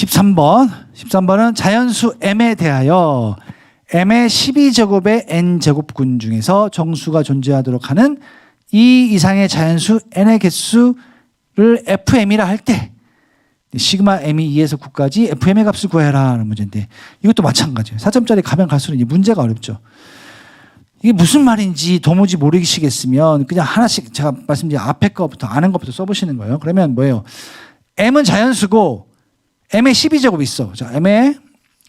13번은 자연수 m에 대하여 m의 12제곱의 n제곱근 중에서 정수가 존재하도록 하는 이 이상의 자연수 n의 개수를 fm이라 할 때 시그마 m이 2에서 9까지 fm의 값을 구해라 하는 문제인데, 이것도 마찬가지예요. 4점짜리 가면 갈수록 이제 문제가 어렵죠. 이게 무슨 말인지 도무지 모르시겠으면 그냥 하나씩 제가 말씀드린 앞에 거부터 아는 것부터 써보시는 거예요. 그러면 뭐예요? m은 자연수고 m의 12제곱이 있어. 자, m의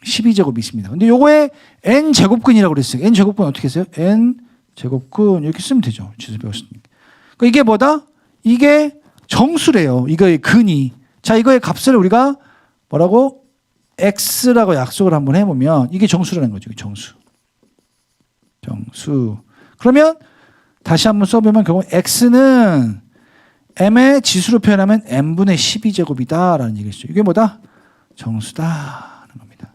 12제곱이 있습니다. 근데 요거에 n제곱근이라고 그랬어요. n제곱근 어떻게 써요? n제곱근 이렇게 쓰면 되죠. 지수 배웠으니까. 그러니까 이게 뭐다? 이게 정수래요. 이거의 근이. 자, 이거의 값을 우리가 뭐라고? x라고 약속을 한번 해보면 이게 정수라는 거죠. 정수. 정수. 그러면 다시 한번 써보면 결국 x는 m의 지수로 표현하면 n분의 12제곱이다 라는 얘기죠. 이게 뭐다? 정수다 하는 겁니다.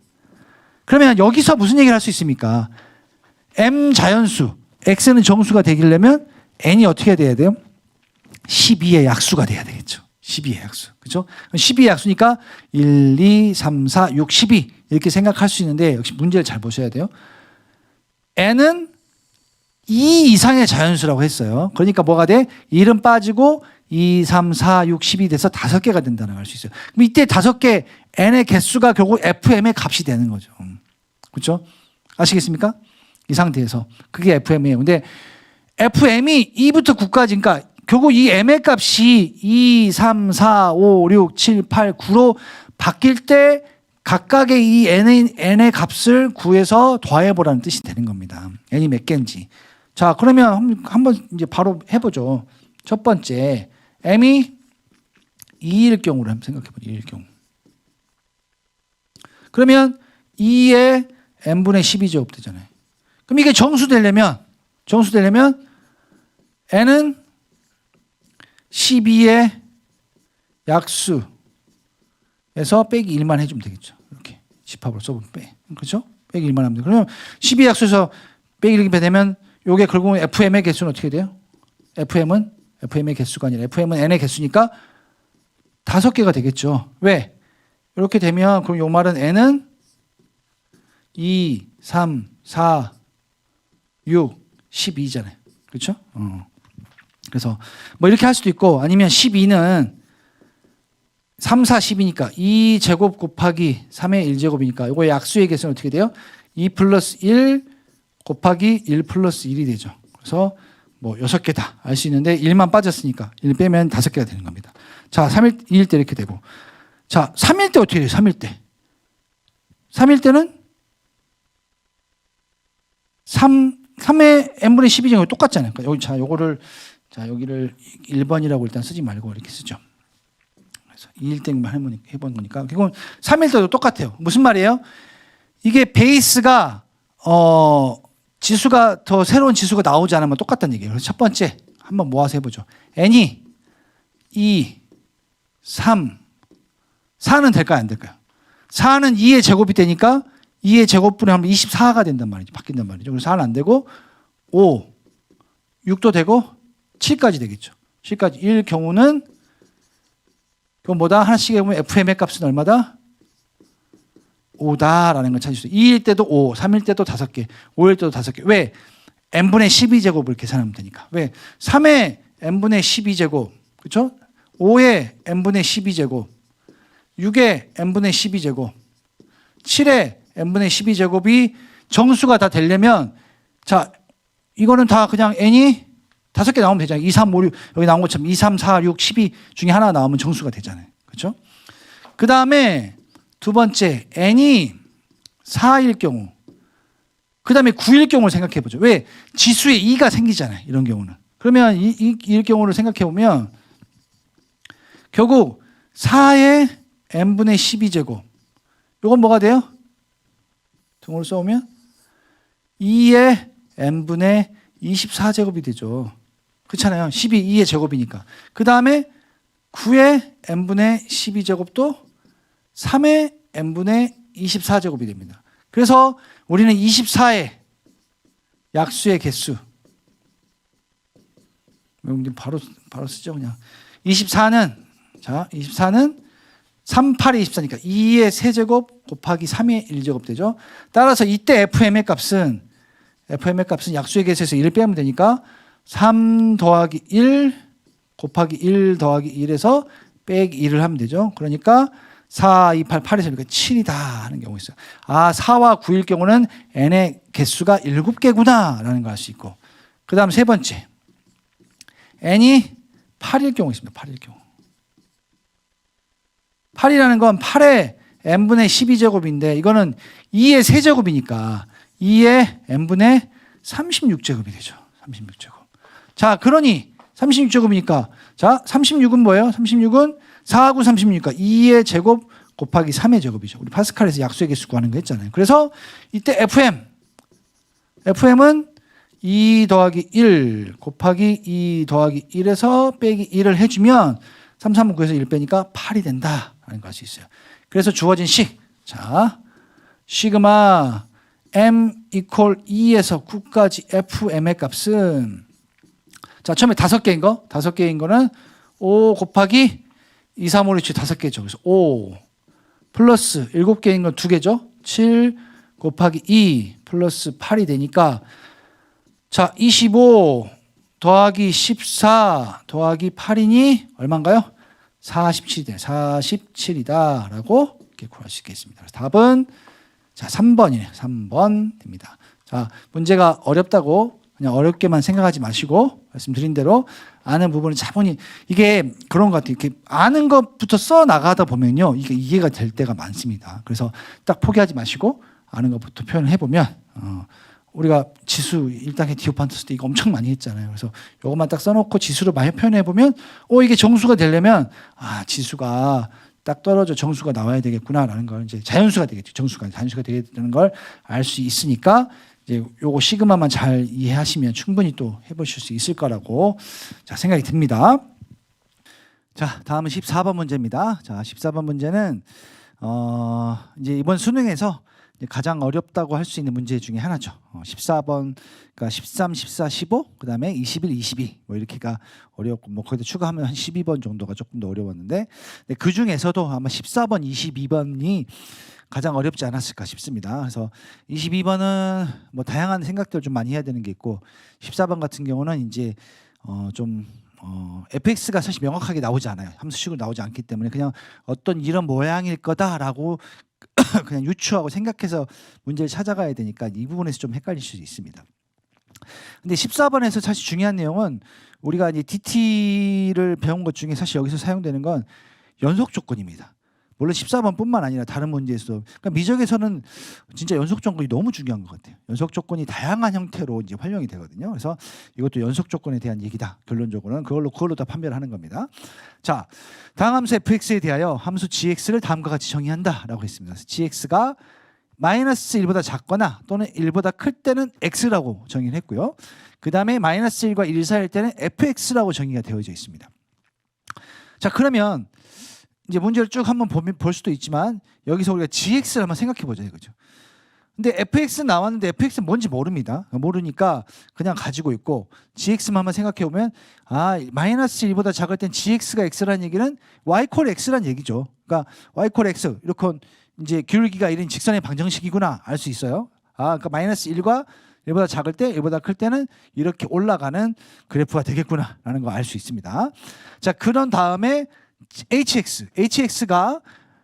그러면 여기서 무슨 얘기를 할 수 있습니까? m 자연수, x는 정수가 되기려면 n이 어떻게 돼야 돼요? 12의 약수가 돼야 되겠죠. 12의 약수. 그렇죠? 12의 약수니까 1, 2, 3, 4, 6, 12 이렇게 생각할 수 있는데 역시 문제를 잘 보셔야 돼요. n은 2 이상의 자연수라고 했어요. 그러니까 뭐가 돼? 1은 빠지고 2, 3, 4, 6, 10이 돼서 5개가 된다는 걸 알 수 있어요. 그럼 이때 5개 n의 개수가 결국 fm의 값이 되는 거죠. 그렇죠? 아시겠습니까? 이 상태에서 그게 fm이에요. 근데 fm이 2부터 9까지, 그러니까 결국 이 m의 값이 2, 3, 4, 5, 6, 7, 8, 9로 바뀔 때 각각의 이 n의 값을 구해서 더해보라는 뜻이 되는 겁니다. n이 몇 개인지. 자, 그러면 한번 이제 바로 해보죠. 첫 번째, m이 2일 경우를 한번 생각해보죠. 2일 경우. 그러면 2의 n분의 12제곱 되잖아요. 그럼 이게 정수 되려면 n은 12의 약수에서 빼기 1만 해주면 되겠죠. 이렇게 집합으로 써보면 빼. 그렇죠? 빼기 1만 하면 돼요. 그러면 12의 약수에서 빼기 1이 되면 이게 결국은 fm의 개수는 어떻게 돼요? fm의 개수가 아니라 fm은 n의 개수니까 5개가 되겠죠. 왜? 이렇게 되면 그럼 이 말은 n은 2, 3, 4, 6, 12잖아요. 그렇죠? 그래서 뭐 이렇게 할 수도 있고, 아니면 12는 3, 4, 10이니까 2제곱 곱하기 3의 1제곱이니까 이거 약수의 개수는 어떻게 돼요? 2 플러스 1 곱하기 1 플러스 1이 되죠. 그래서 뭐 6개다 알 수 있는데 1만 빠졌으니까 1 빼면 5개가 되는 겁니다. 자, 3일, 2일 때 이렇게 되고. 자, 3일 때 어떻게 돼요? 3일 때. 3일 때는 3의 n분의 12제곱이 똑같잖아요. 그러니까 여기, 자, 여기를 1번이라고 일단 쓰지 말고 이렇게 쓰죠. 그래서 2일 때만 해본 거니까. 그리고 3일 때도 똑같아요. 무슨 말이에요? 이게 베이스가, 지수가 더 새로운 지수가 나오지 않으면 똑같다는 얘기예요. 그래서 첫 번째, 한번 모아서 해보죠. n이 2, 3, 4는 될까요? 안 될까요? 4는 2의 제곱이 되니까 2의 제곱분에 하면 24가 된단 말이죠. 바뀐단 말이죠. 그래서 4는 안 되고 5, 6도 되고 7까지 되겠죠. 7까지. 1 경우는 그건 뭐다? 하나씩 해보면 fm의 값은 얼마다? 5다라는 걸 찾을 수 있어요. 2일 때도 5, 3일 때도 5개, 5일 때도 5개. 왜? n분의 12제곱을 계산하면 되니까. 왜? 3의 n분의 12제곱, 그렇죠? 5의 n분의 12제곱, 6의 n분의 12제곱, 7의 n분의 12제곱이 정수가 다 되려면, 자, 이거는 다 그냥 n이 5개 나오면 되잖아요. 2, 3, 5, 6 여기 나온 것처럼 2, 3, 4, 6, 12 중에 하나 나오면 정수가 되잖아요. 그렇죠? 그 다음에 두 번째, n이 4일 경우, 그 다음에 9일 경우를 생각해 보죠. 왜? 지수에 2가 생기잖아요. 이런 경우는. 그러면 이 경우를 생각해 보면 결국 4의 n분의 12제곱, 이건 뭐가 돼요? 등호를 써오면 2의 n분의 24제곱이 되죠. 그렇잖아요. 2의 제곱이니까. 그 다음에 9의 n분의 12제곱도 3의 n분의 24제곱이 됩니다. 그래서 우리는 24의 약수의 개수, 바로 쓰죠. 그냥 24는 3, 8이 24니까 2의 세제곱 곱하기 3의 1제곱 되죠. 따라서 이때 FM의 값은 약수의 개수에서 1을 빼면 되니까 3 더하기 1 곱하기 1 더하기 1에서 빼기 1을 하면 되죠. 그러니까 4, 2, 8, 8에서 7이다 하는 경우가 있어요. 아, 4와 9일 경우는 n의 개수가 7개구나 라는 걸 알 수 있고, 그 다음 세 번째 n이 8일 경우 있습니다. 8일 경우. 8이라는 건 8의 n분의 12제곱인데 이거는 2의 세제곱이니까 2의 n분의 36제곱이 되죠. 36제곱. 자, 그러니 36제곱이니까 자, 36은 뭐예요? 36은 4하고 36이니까 2의 제곱 곱하기 3의 제곱이죠. 우리 파스칼에서 약수의 개수 구하는 거 했잖아요. 그래서 이때 FM은 2 더하기 1 곱하기 2 더하기 1에서 빼기 1을 해주면 3, 3은 9에서 1 빼니까 8이 된다라는 걸 알 수 있어요. 그래서 주어진 식. 자, 시그마 m equal 2에서 9까지 fm의 값은 자, 처음에 5개인 거는 5 곱하기 2, 3, 5, 6, 7 5개죠. 그래서 5 플러스 7개인 건 2개죠. 7 곱하기 2 플러스 8이 되니까 자, 25 더하기 14 더하기 8이니 얼마인가요? 47이 돼요. 47이다 라고 이렇게 구할 수 있겠습니다. 그래서 답은 자, 3번이네요. 3번 됩니다. 자, 문제가 어렵다고 그냥 어렵게만 생각하지 마시고 말씀드린 대로 아는 부분은 차분히 이게 그런 것 같아요. 이렇게 아는 것부터 써 나가다 보면요. 이게 이해가 될 때가 많습니다. 그래서 딱 포기하지 마시고 아는 것부터 표현을 해보면 우리가 지수 1단계 디오판트 쓸 때 이거 엄청 많이 했잖아요. 그래서 이것만 딱 써놓고 지수로 많이 표현해보면 이게 정수가 되려면 지수가 딱 떨어져 정수가 나와야 되겠구나라는 걸 이제 자연수가 되겠죠. 자연수가 되는 걸 알 수 있으니까 이제 요거 시그마만 잘 이해하시면 충분히 또 해보실 수 있을 거라고 생각이 듭니다. 자, 다음은 14번 문제입니다. 자, 14번 문제는 이제 이번 수능에서 가장 어렵다고 할 수 있는 문제 중에 하나죠. 14번, 그러니까 13, 14, 15, 그 다음에 21, 22 뭐 이렇게가 어려웠고 뭐 거기다 추가하면 한 12번 정도가 조금 더 어려웠는데 그 중에서도 아마 14번, 22번이 가장 어렵지 않았을까 싶습니다. 그래서 22번은 뭐 다양한 생각들을 좀 많이 해야 되는 게 있고 14번 같은 경우는 이제 fx가 사실 명확하게 나오지 않아요. 함수식으로 나오지 않기 때문에 그냥 어떤 이런 모양일 거다라고 그냥 유추하고 생각해서 문제를 찾아가야 되니까 이 부분에서 좀 헷갈릴 수 있습니다. 근데 14번에서 사실 중요한 내용은 우리가 이제 DT를 배운 것 중에 사실 여기서 사용되는 건 연속 조건입니다. 물론 14번뿐만 아니라 다른 문제에서 그러니까 미적에서는 진짜 연속 조건이 너무 중요한 것 같아요. 연속 조건이 다양한 형태로 이제 활용이 되거든요. 그래서 이것도 연속 조건에 대한 얘기다. 결론적으로는 그걸로 다 판별을 하는 겁니다. 자, 다음 함수 fx에 대하여 함수 gx를 다음과 같이 정의한다라고 했습니다. 그래서 gx가 마이너스 1보다 작거나 또는 1보다 클 때는 x라고 정의를 했고요. 그 다음에 마이너스 1과 1 사이일 때는 fx라고 정의가 되어져 있습니다. 자, 그러면 이제 문제를 쭉 한번 볼 수도 있지만 여기서 우리가 gx를 한번 생각해 보자 이거죠. 근데 fx 나왔는데 fx는 뭔지 모릅니다. 모르니까 그냥 가지고 있고 gx만 한번 생각해 보면 마이너스 1보다 작을 땐 gx가 x라는 얘기는 y 콜 x라는 얘기죠. 그러니까 y 콜 x 이렇게 이제 기울기가 1인 직선의 방정식이구나 알 수 있어요. 그러니까 마이너스 1과 1보다 작을 때 1보다 클 때는 이렇게 올라가는 그래프가 되겠구나라는 거 알 수 있습니다. 자, 그런 다음에 hx가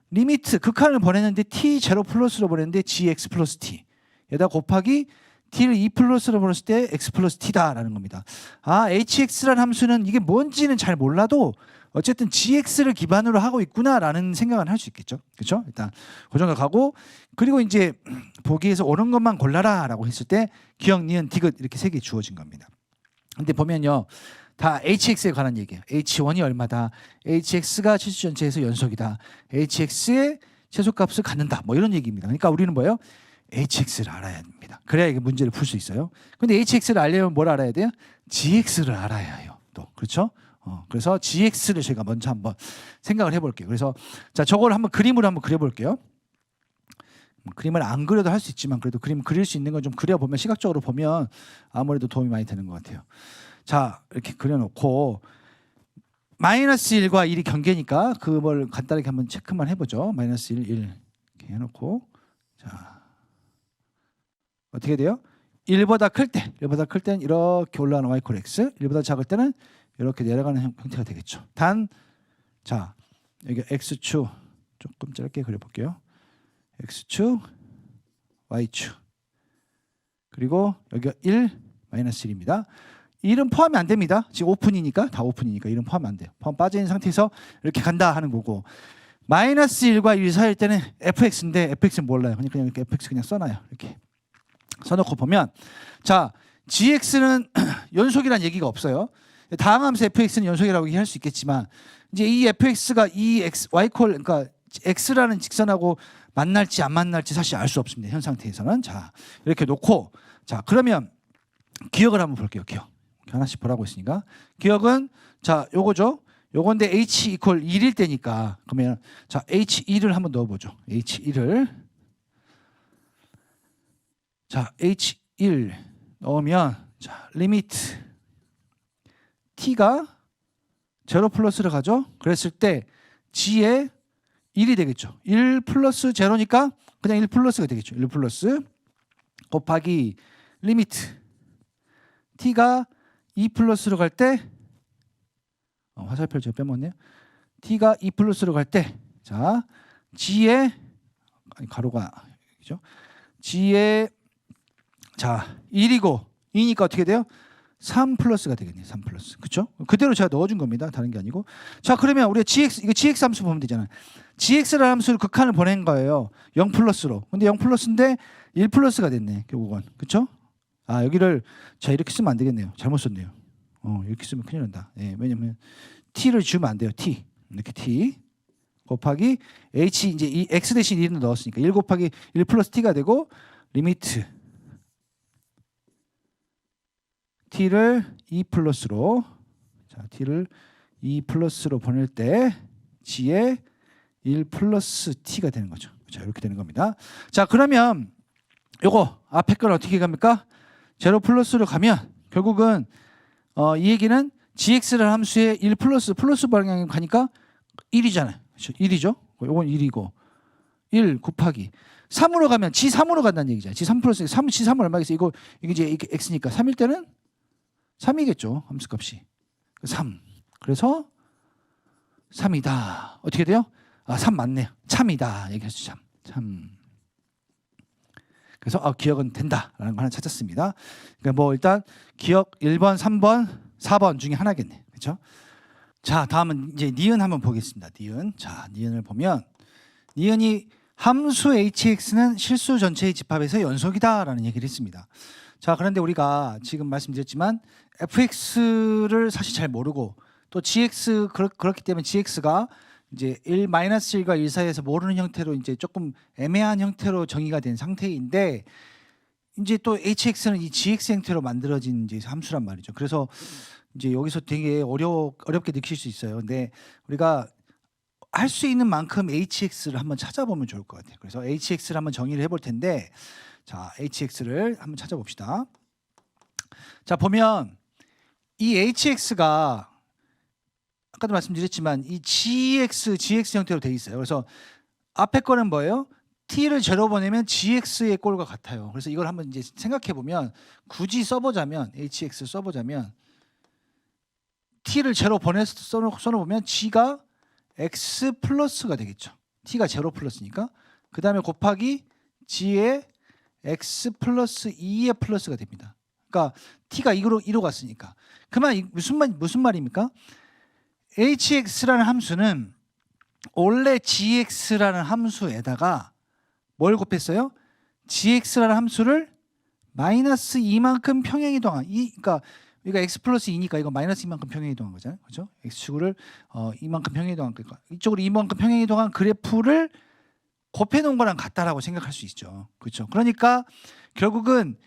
리미트 극한을 보냈는데 t 제로 플러스로 보냈는데 gx 플러스 t 에다 곱하기 t를 2 플러스로 보냈을 때 x 플러스 t다라는 겁니다. hx라는 함수는 이게 뭔지는 잘 몰라도 어쨌든 gx를 기반으로 하고 있구나라는 생각은 할 수 있겠죠. 그렇죠? 일단 그 정도 가고 그리고 이제 보기에서 옳은 것만 골라라라고 했을 때 기억, 니은, 디귿 이렇게 세 개 주어진 겁니다. 근데 보면요. 다 hx에 관한 얘기예요. h1이 얼마다. hx가 치수 전체에서 연속이다. hx의 최소값을 갖는다. 뭐 이런 얘기입니다. 그러니까 우리는 뭐예요? hx를 알아야 됩니다. 그래야 이게 문제를 풀 수 있어요. 근데 hx를 알려면 뭘 알아야 돼요? gx를 알아야 해요. 또 그렇죠? 그래서 gx를 제가 먼저 한번 생각을 해볼게요. 그래서 자, 저걸 한번 그림으로 한번 그려볼게요. 그림을 안 그려도 할 수 있지만 그래도 그림 그릴 수 있는 건 좀 그려보면 시각적으로 보면 아무래도 도움이 많이 되는 것 같아요. 자, 이렇게 그려놓고 마이너스 1과 1이 경계니까 그걸 간단하게 한번 체크만 해보죠. 마이너스 1, 1 이렇게 해놓고 자 어떻게 돼요? 1보다 클 때는 이렇게 올라가는 y 콜 x, 1보다 작을 때는 이렇게 내려가는 형태가 되겠죠. 자 여기 x축 조금 짧게 그려볼게요. x축, y축 그리고 여기가 1, 마이너스 1입니다. 1은 포함이 안 됩니다. 지금 오픈이니까 다 오픈이니까 1은 포함 안 돼요. 포함 빠져 있는 상태에서 이렇게 간다 하는 거고 마이너스 1과 1 사이일 때는 fx인데 fx는 몰라요. 그냥 이렇게 fx 그냥 써놔요. 이렇게 써놓고 보면 자 gx는 연속이란 얘기가 없어요. 다항함수 fx는 연속이라고 얘기할 수 있겠지만 이제 이 fx가 이 x, y 콜 그러니까 x라는 직선하고 만날지 안 만날지 사실 알 수 없습니다. 현 상태에서는 자 이렇게 놓고 자 그러면 기억을 한번 볼게요. 기억 하나씩 보라고 했으니까 기억은 자 요거죠. 요건데 h 이퀄 1일 때니까 그러면 자 h1을 한번 넣어보죠. h1을 자 h1 넣으면 자 리미트 t가 0 플러스를 가죠. 그랬을 때 g에 1이 되겠죠. 1 플러스 0니까 그냥 1 플러스가 되겠죠. 1 플러스 곱하기 리미트 t가 2 플러스로 갈 때 화살표를 제가 빼먹었네요. t가 2 플러스로 갈 때 자 g에 가로가 그죠? g에 자 1이고 2니까 어떻게 돼요? 3 플러스가 되겠네요. 3 플러스. 그렇죠? 그대로 제가 넣어준 겁니다. 다른 게 아니고. 자 그러면 우리가 gx 이거 gx 함수 보면 되잖아요. gx라는 함수를 극한을 보낸 거예요. 0 플러스로. 근데 0 플러스인데 1 플러스가 됐네. 결국은. 그렇죠? 아 여기를 자 이렇게 쓰면 안 되겠네요. 잘못 썼네요. 이렇게 쓰면 큰일 난다. 예, 왜냐면 t를 주면 안 돼요. t 이렇게 t 곱하기 h 이제 이 x 대신 1을 넣었으니까 1 곱하기 1 플러스 t가 되고 리미트 t를 2 플러스로 자 t를 2 플러스로 보낼 때 g에 1 플러스 t가 되는 거죠. 자 이렇게 되는 겁니다. 자 그러면 요거 앞에 건 어떻게 갑니까? 0 플러스로 가면 결국은 이 얘기는 gx라는 함수에 1 플러스 방향에 가니까 1이잖아요. 그렇죠? 1이죠. 요건 1이고 1 곱하기 3으로 가면 g3으로 간다는 얘기잖아요. g3 플러스 g3은 얼마겠어요? 이거 이제 x니까 3일 때는 3이겠죠. 함수값이 3. 그래서 3이다. 어떻게 돼요? 아, 3 맞네요. 참이다. 얘기했죠. 참. 그래서 기억은 된다라는 거 하나 찾았습니다. 그러니까 뭐 일단 기억 1번, 3번, 4번 중에 하나겠네. 그렇죠? 자, 다음은 이제 니은 한번 보겠습니다. 니은. 자, 니은을 보면 니은이 함수 hx는 실수 전체의 집합에서 연속이다라는 얘기를 했습니다. 자, 그런데 우리가 지금 말씀드렸지만 fx를 사실 잘 모르고 또 gx 그렇기 때문에 gx가 이제 1-1과 1 사이에서 모르는 형태로 이제 조금 애매한 형태로 정의가 된 상태인데 이제 또 hx는 이 gx 형태로 만들어진 이제 함수란 말이죠. 그래서 이제 여기서 되게 어렵게 느낄 수 있어요. 근데 우리가 할 수 있는 만큼 hx를 한번 찾아보면 좋을 것 같아요. 그래서 hx를 한번 정의를 해볼 텐데 자, hx를 한번 찾아봅시다. 자, 보면 이 hx가 아까도 말씀드렸지만 이 gx 형태로 돼 있어요. 그래서 앞에 거는 뭐예요? t를 0 보내면 gx의 꼴과 같아요. 그래서 이걸 한번 이제 생각해 보면 굳이 써보자면 hx 써보자면 t를 0 써놓으면 g가 x 플러스가 되겠죠. t가 0 플러스니까 그 다음에 곱하기 g의 x 플러스 2의 플러스가 됩니다. 그러니까 t가 2로 갔으니까. 그러면 무슨 말입니까? hx라는 함수는 원래 gx라는 함수에다가 뭘 곱했어요? gx라는 함수를 마이너스 2만큼 평행이동한 그러니까 x 플러스 2니까 이거 마이너스 2만큼 평행이동한 거잖아요. 그렇죠? x축을 2만큼 평행이동한 그러니까 이쪽으로 2만큼 평행이동한 그래프를 곱해놓은 거랑 같다라고 생각할 수 있죠. 그렇죠? 그러니까 결국은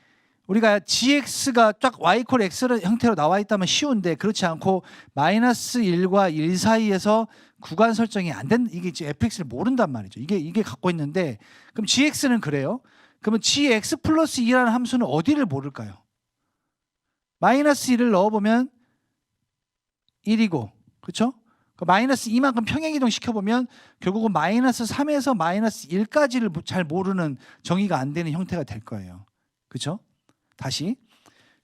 우리가 gx가 딱 y 콜 x 형태로 나와 있다면 쉬운데 그렇지 않고 마이너스 1과 1 사이에서 구간 설정이 안 된 이게 이제 fx를 모른단 말이죠. 이게 갖고 있는데 그럼 gx는 그래요. 그러면 gx 플러스 2라는 함수는 어디를 모를까요? 마이너스 1을 넣어보면 1이고 그렇죠? 그 마이너스 2만큼 평행이동 시켜보면 결국은 마이너스 3에서 마이너스 1까지를 잘 모르는 정의가 안 되는 형태가 될 거예요. 그렇죠? 다시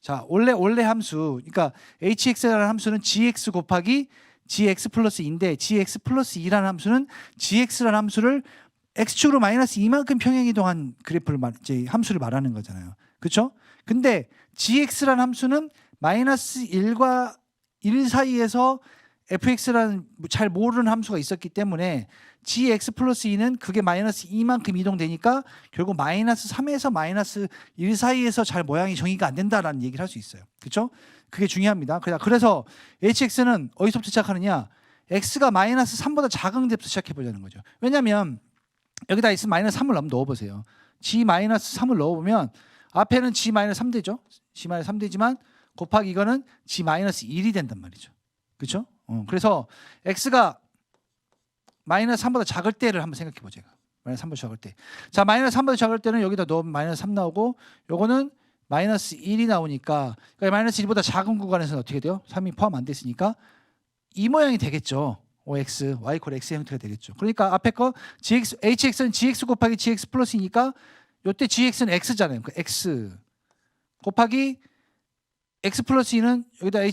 자 원래 함수 그러니까 hx라는 함수는 gx 곱하기 gx 플러스 2인데 gx 플러스 2라는 함수는 gx라는 함수를 x축으로 마이너스 2만큼 평행이동한 그래프를 이제 함수를 말하는 거잖아요. 그렇죠? 근데 gx라는 함수는 마이너스 1과 1 사이에서 fx라는 잘 모르는 함수가 있었기 때문에 gx 플러스 2는 그게 마이너스 2만큼 이동되니까 결국 마이너스 3에서 마이너스 1 사이에서 잘 모양이 정의가 안 된다라는 얘기를 할 수 있어요. 그렇죠? 그게 중요합니다. 그래서 hx는 어디서부터 시작하느냐? x가 마이너스 3보다 작은 데부터 시작해 보자는 거죠. 왜냐하면 여기다 있으면 마이너스 3을 한번 넣어보세요. g 마이너스 3을 넣어보면 앞에는 g 마이너스 3 되죠. g 마이너스 3 되지만 곱하기 이거는 g 마이너스 1이 된단 말이죠. 그렇죠? 그래서 x가 마이너스 3보다 작을 때를 한번 생각해 보죠. 마이너스 3보다 작을 때. 자, 마이너스 3보다 작을 때는 여기다 넣으면 마이너스 3 나오고 요거는 마이너스 1이 나오니까 그러니까 마이너스 1보다 작은 구간에서는 어떻게 돼요? 3이 포함 안 됐으니까 이 모양이 되겠죠. OX, Y 콜 X 형태가 되겠죠. 그러니까 앞에 거 GX, HX는 GX 곱하기 GX 플러스이니까 요때 GX는 X잖아요. 그 X 곱하기 X 플러스 2는 여기다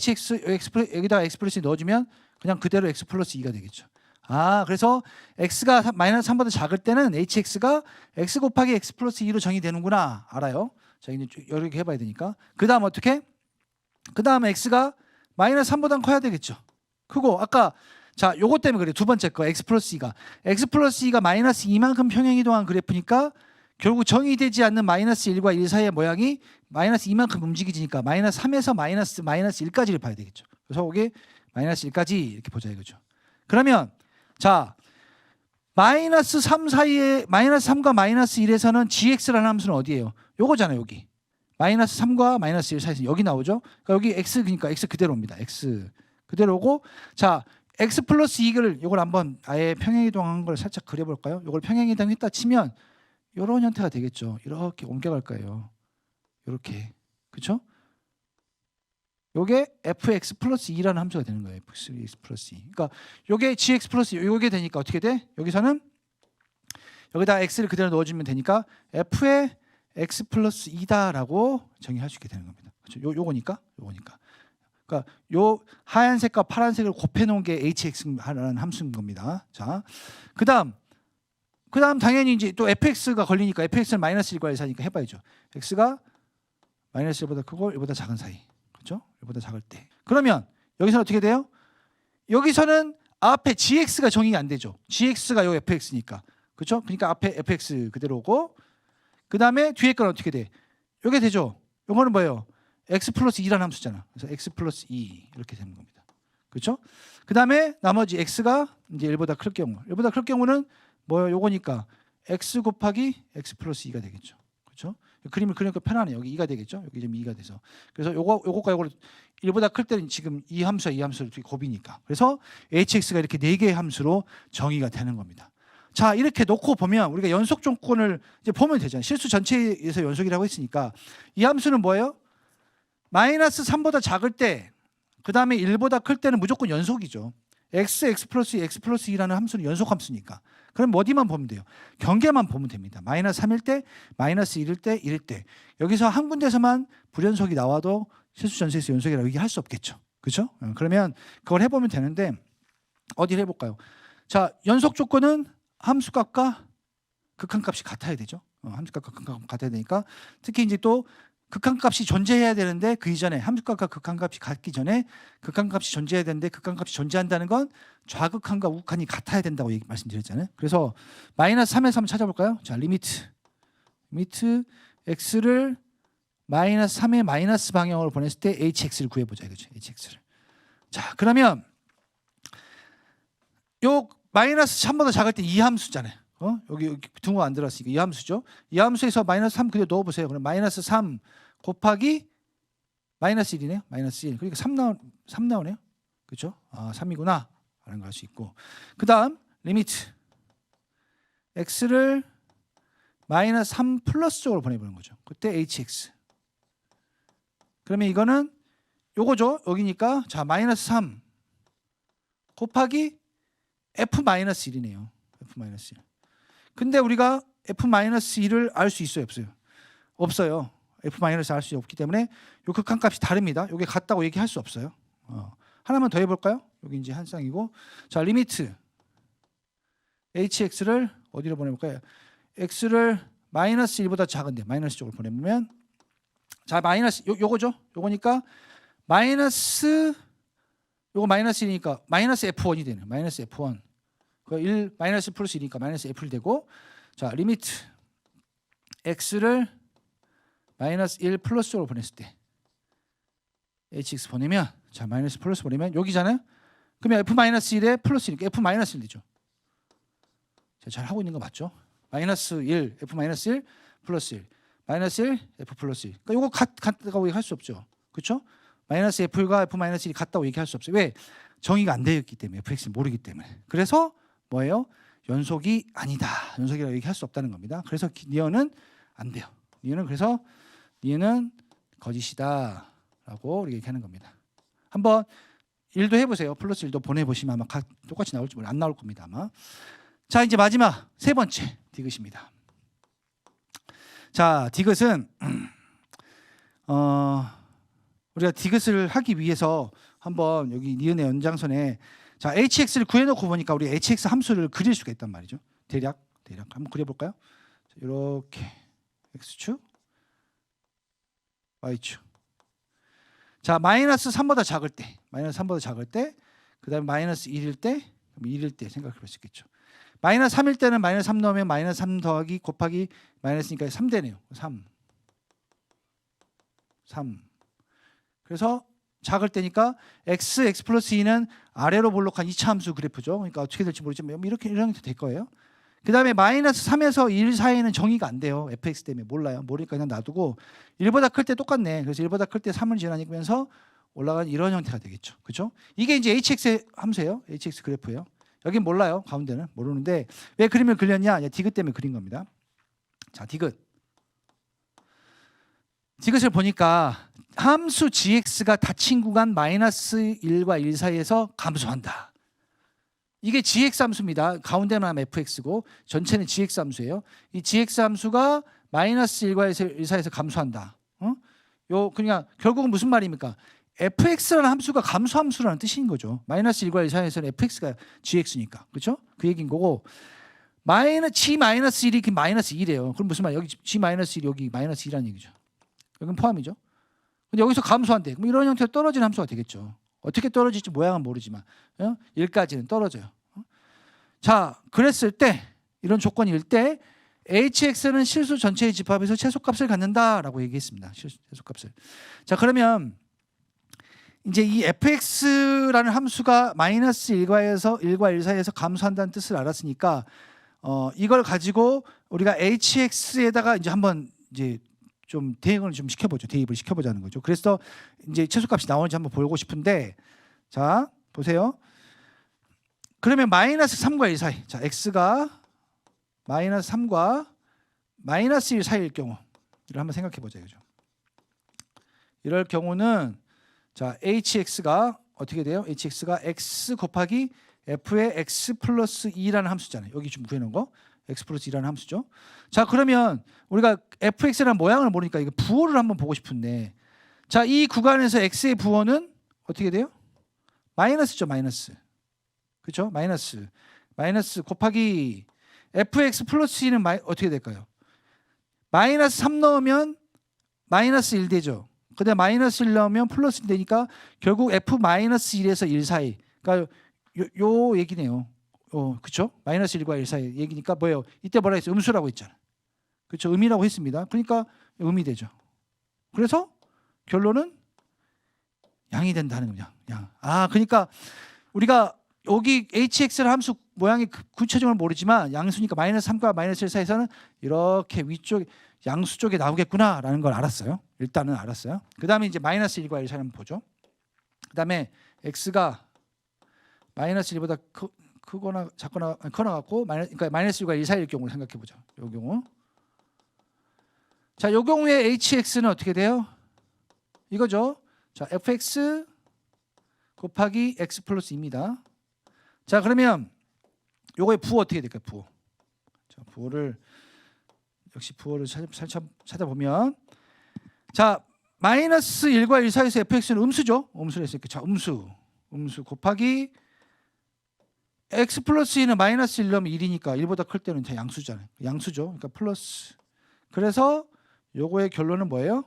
여기다가 X 플러스 2 넣어주면 그냥 그대로 X 플러스 2가 되겠죠. 아, 그래서 X가 마이너스 3보다 작을 때는 HX가 X 곱하기 X 플러스 2로 정의되는구나. 알아요? 자, 이제 여러 개 해봐야 되니까. 그 다음 어떻게? 그 다음 X가 마이너스 3보다 커야 되겠죠. 크고 아까 자, 요것 때문에 그래요. 두 번째 거 X 플러스 2가 마이너스 2만큼 평행이동한 그래프니까 결국 정의되지 않는 마이너스 1과 1 사이의 모양이 마이너스 2만큼 움직이지니까 마이너스 3에서 마이너스 1까지를 봐야 되겠죠. 그래서 이게 마이너스 1까지 이렇게 보자 이거죠. 그러면 자 마이너스 3 사이에 마이너스 3과 마이너스 1에서는 gx라는 함수는 어디예요? 요거잖아요. 여기 마이너스 3과 마이너스 1 사이에서 여기 나오죠. 그러니까 여기 x 그러니까 x 그대로입니다. x 그대로고 자 x 플러스 2를 이걸 한번 아예 평행이동한 걸 살짝 그려볼까요? 이걸 평행이동했다 치면 이런 형태가 되겠죠. 이렇게 옮겨갈 거예요. 이렇게 그렇죠? 요게 fx 플러스 2라는 함수가 되는 거예요. fx 플러스 2. 그러니까 요게 gx 플러스 2, 요게 되니까 어떻게 돼? 여기서는 여기다 x를 그대로 넣어주면 되니까 f의 x 플러스 2다라고 정의할 수 있게 되는 겁니다. 그렇죠? 요거니까. 그러니까 요 하얀색과 파란색을 곱해 놓은 게 hx라는 함수인 겁니다. 자, 그다음 당연히 이제 또 fx가 걸리니까 fx는 마이너스 1과 1 사이니까 해봐야죠. x가 마이너스 1보다 크고 1보다 작은 사이. 그렇죠? 1보다 작을 때. 그러면 여기서는 어떻게 돼요? 여기서는 앞에 gx가 정의가 안 되죠. gx가 요 fx니까. 그렇죠? 그러니까 앞에 fx 그대로고 그다음에 뒤에 건 어떻게 돼? 요게 되죠. 요거는 뭐예요? x 플러스 2라는 함수잖아. 그래서 x 플러스 2 이렇게 되는 겁니다. 그렇죠? 그다음에 나머지 x가 이제 1보다 클 경우는 뭐예요? 요거니까 x 곱하기 x 플러스 2가 되겠죠. 그렇죠? 그림을 그리니까 편하네요. 여기 2가 되겠죠. 여기 좀 2가 돼서. 그래서 요것과 요걸 1보다 클 때는 지금 이 함수와 이 함수를 곱이니까. 그래서 hx가 이렇게 4개의 함수로 정의가 되는 겁니다. 자, 이렇게 놓고 보면 우리가 연속 조건을 이제 보면 되잖아요. 실수 전체에서 연속이라고 했으니까 이 함수는 뭐예요? 마이너스 3보다 작을 때 그다음에 1보다 클 때는 무조건 연속이죠. x 플러스 2, x 플러스 2라는 함수는 연속 함수니까. 그럼 어디만 보면 돼요? 경계만 보면 됩니다. 마이너스 3일 때, 마이너스 1일 때, 1일 때. 여기서 한 군데서만 불연속이 나와도 실수 전체에서 연속이라고 얘기할 수 없겠죠. 그렇죠? 그러면 그걸 해보면 되는데 어디를 해볼까요? 자, 연속 조건은 함수값과 극한값이 같아야 되죠. 함수값과 극한값 같아야 되니까 특히 이제 또 극한값이 존재해야 되는데 그 이전에 함수값과 극한값이 같기 전에 극한값이 존재해야 되는데 극한값이 존재한다는 건 좌극한과 우극한이 같아야 된다고 말씀드렸잖아요. 그래서 마이너스 3에서 한번 찾아볼까요? 자, 리미트 x를 마이너스 3의 마이너스 방향으로 보냈을 때 hx를 구해보자 이거죠. hx를. 자, 그러면 요 마이너스 3보다 작을 때 이 함수잖아요. 여기 둥어 안 들어갔으니까 이 함수죠. 이 함수에서 마이너스 3 그대로 넣어보세요. 그럼 마이너스 3 곱하기 마이너스 1이네요. 마이너스 1. 그러니까 3 나오네요. 그렇죠? 아, 3이구나 라는 걸 알 수 있고 그 다음 리미트 x를 마이너스 3 플러스 쪽으로 보내보는 거죠. 그때 hx. 그러면 이거는 요거죠. 여기니까 자 마이너스 3 곱하기 f-1이네요. f-1. 근데 우리가 f-1을 알 수 있어요, 없어요? 없어요. f-알 수 없기 때문에 요 극한값이 다릅니다. 요게 같다고 얘기할 수 없어요. 하나만 더 해볼까요? 여기 이제 한 쌍이고, 자 리미트 hx를 어디로 보내볼까요? x를 마이너스 1보다 작은데 마이너스 쪽으로 보내면, 자 마이너스 요거죠. 요거니까 마이너스 요거 마이너스 1이니까 마이너스 f1이 되는 마이너스 f1. 그 1 마이너스 플러스 1이니까 마이너스 f를 되고, 자 리미트 x를 마이너스 1 플러스 쪽으로 보냈을 때 hx 보내면, 자 마이너스 플러스 보내면 여기잖아요. 그러면 f-1에 플러스 1이니까 f-1 되죠. 제가 잘 하고 있는 거 맞죠? 마이너스 1 f-1 플러스 1 마이너스 1 f 플러스 1. 그러니까 이거 같다고 얘기할 수 없죠. 그렇죠? 마이너스 f가 f-1이 같다고 얘기할 수 없어요. 왜? 정의가 안 되어 있기 때문에, fx를 모르기 때문에. 그래서 뭐예요? 연속이 아니다. 연속이라고 얘기할 수 없다는 겁니다. 그래서 니은은 안 돼요. 니은은 거짓이다라고 이렇게 얘기하는 겁니다. 한번 1도 해보세요. 플러스 1도 보내보시면 아마 똑같이 나올지 모르겠어요. 안 나올 겁니다 아마. 자 이제 마지막 세 번째 디귿입니다. 자 디귿은 우리가 디귿을 하기 위해서 한번 여기 니은의 연장선에, 자 hx를 구해놓고 보니까 우리 hx 함수를 그릴 수가 있단 말이죠. 대략 한번 그려볼까요? 이렇게 x축, y축. 자 마이너스 3보다 작을 때, 그 다음에 마이너스 1일 때, 1일 때 생각해 볼 수 있겠죠. 마이너스 3일 때는 마이너스 3 넣으면 마이너스 3 더하기 곱하기 마이너스니까 3 되네요. 3. 그래서 작을 때니까 x 플러스 2는 아래로 볼록한 2차 함수 그래프죠. 그러니까 어떻게 될지 모르지만 이렇게 될 거예요. 그 다음에 마이너스 3에서 1 사이에는 정의가 안 돼요. fx 때문에 모르니까 그냥 놔두고 1보다 클 때 똑같네. 그래서 1보다 클 때 3을 지나니면서 올라가는 이런 형태가 되겠죠. 그렇죠? 이게 이제 hx의 함수예요. hx 그래프예요. 여긴 몰라요. 가운데는 모르는데 왜 그림을 그렸냐? 디귿 때문에 그린 겁니다. 자 디귿을 보니까 함수 gx가 닫힌 구간 마이너스 1과 1 사이에서 감소한다. 이게 gx 함수입니다. 가운데만 fx고 전체는 gx 함수예요. 이 gx 함수가 마이너스 1과 1 사이에서 감소한다. 요 그냥 결국은 무슨 말입니까? fx라는 함수가 감소 함수라는 뜻인 거죠. 마이너스 1과 1 사이에서는 fx가 gx니까. 그렇죠? 그 얘기인 거고, g 마이너스 1이 마이너스 2래요. 그럼 무슨 말? 여기 g 마이너스 1 여기 마이너스 2라는 얘기죠. 여기는 포함이죠. 근데 여기서 감소한대. 그럼 이런 형태로 떨어지는 함수가 되겠죠. 어떻게 떨어질지 모양은 모르지만 1까지는 떨어져요. 자, 그랬을 때 이런 조건일 때 hx는 실수 전체의 집합에서 최소값을 갖는다라고 얘기했습니다. 최소값을. 자, 그러면 이제 이 fx라는 함수가 마이너스 1과 1 사이에서 감소한다는 뜻을 알았으니까 이걸 가지고 우리가 hx에다가 이제 한번 이제 좀 대입을 시켜보자는 거죠. 그래서 이제 최소값이 나오는지 한번 보고 싶은데, 자 보세요. 그러면 마이너스 3과 1 사이, 자 x가 마이너스 3과 마이너스 1 사이일 경우, 이를 한번 생각해 보자 이거죠. 이럴 경우는 자 hx가 어떻게 돼요? hx가 x 곱하기 f의 x 플러스 2라는 함수잖아요. 여기 좀 구해놓은 거 x 플러스 2라는 함수죠. 자 그러면 우리가 fx라는 모양을 모르니까 이거 부호를 한번 보고 싶은데, 자 이 구간에서 x의 부호는 어떻게 돼요? 마이너스죠. 마이너스. 그렇죠? 마이너스 곱하기 fx 플러스 2는 어떻게 될까요? 마이너스 3 넣으면 마이너스 1 되죠. 근데 마이너스 1 넣으면 플러스 1 되니까 결국 f-1에서 1 사이, 그러니까 요 얘기네요. 그렇죠? 마이너스 1과 1 사이 얘기니까 뭐예요? 이때 뭐라 했어요? 음수라고 했잖아요. 그렇죠? 음이라고 했습니다. 그러니까 음이 되죠. 그래서 결론은 양이 된다는 거죠. 양. 그러니까 우리가 여기 hx를 함수 모양이 구체적으로 모르지만 양수니까 마이너스 3과 마이너스 1 사이에서는 이렇게 위쪽 양수 쪽에 나오겠구나라는 걸 알았어요. 일단은 알았어요. 그 다음에 이제 마이너스 1과 1 사이 한번 보죠. 그 다음에 x가 마이너스 1보다 크거나 작거나 커나갖고 그러니까 마이너스 1과 1 사이일 경우를 생각해 보죠. 이 경우. 자, 이 경우에 hx는 어떻게 돼요? 이거죠. 자, fx 곱하기 x 플러스 2입니다. 자, 그러면 요거의 부호 어떻게 될까요? 부호. 자, 부호를 찾아보면 자, 마이너스 1과 1 사이에서 fx는 음수죠. 음수를 했으니까 자, 음수 곱하기 x 플러스 2는 마이너스 1 넣으면 1이니까 1보다 클 때는 다 양수잖아요. 양수죠. 그러니까 플러스. 그래서 요거의 결론은 뭐예요?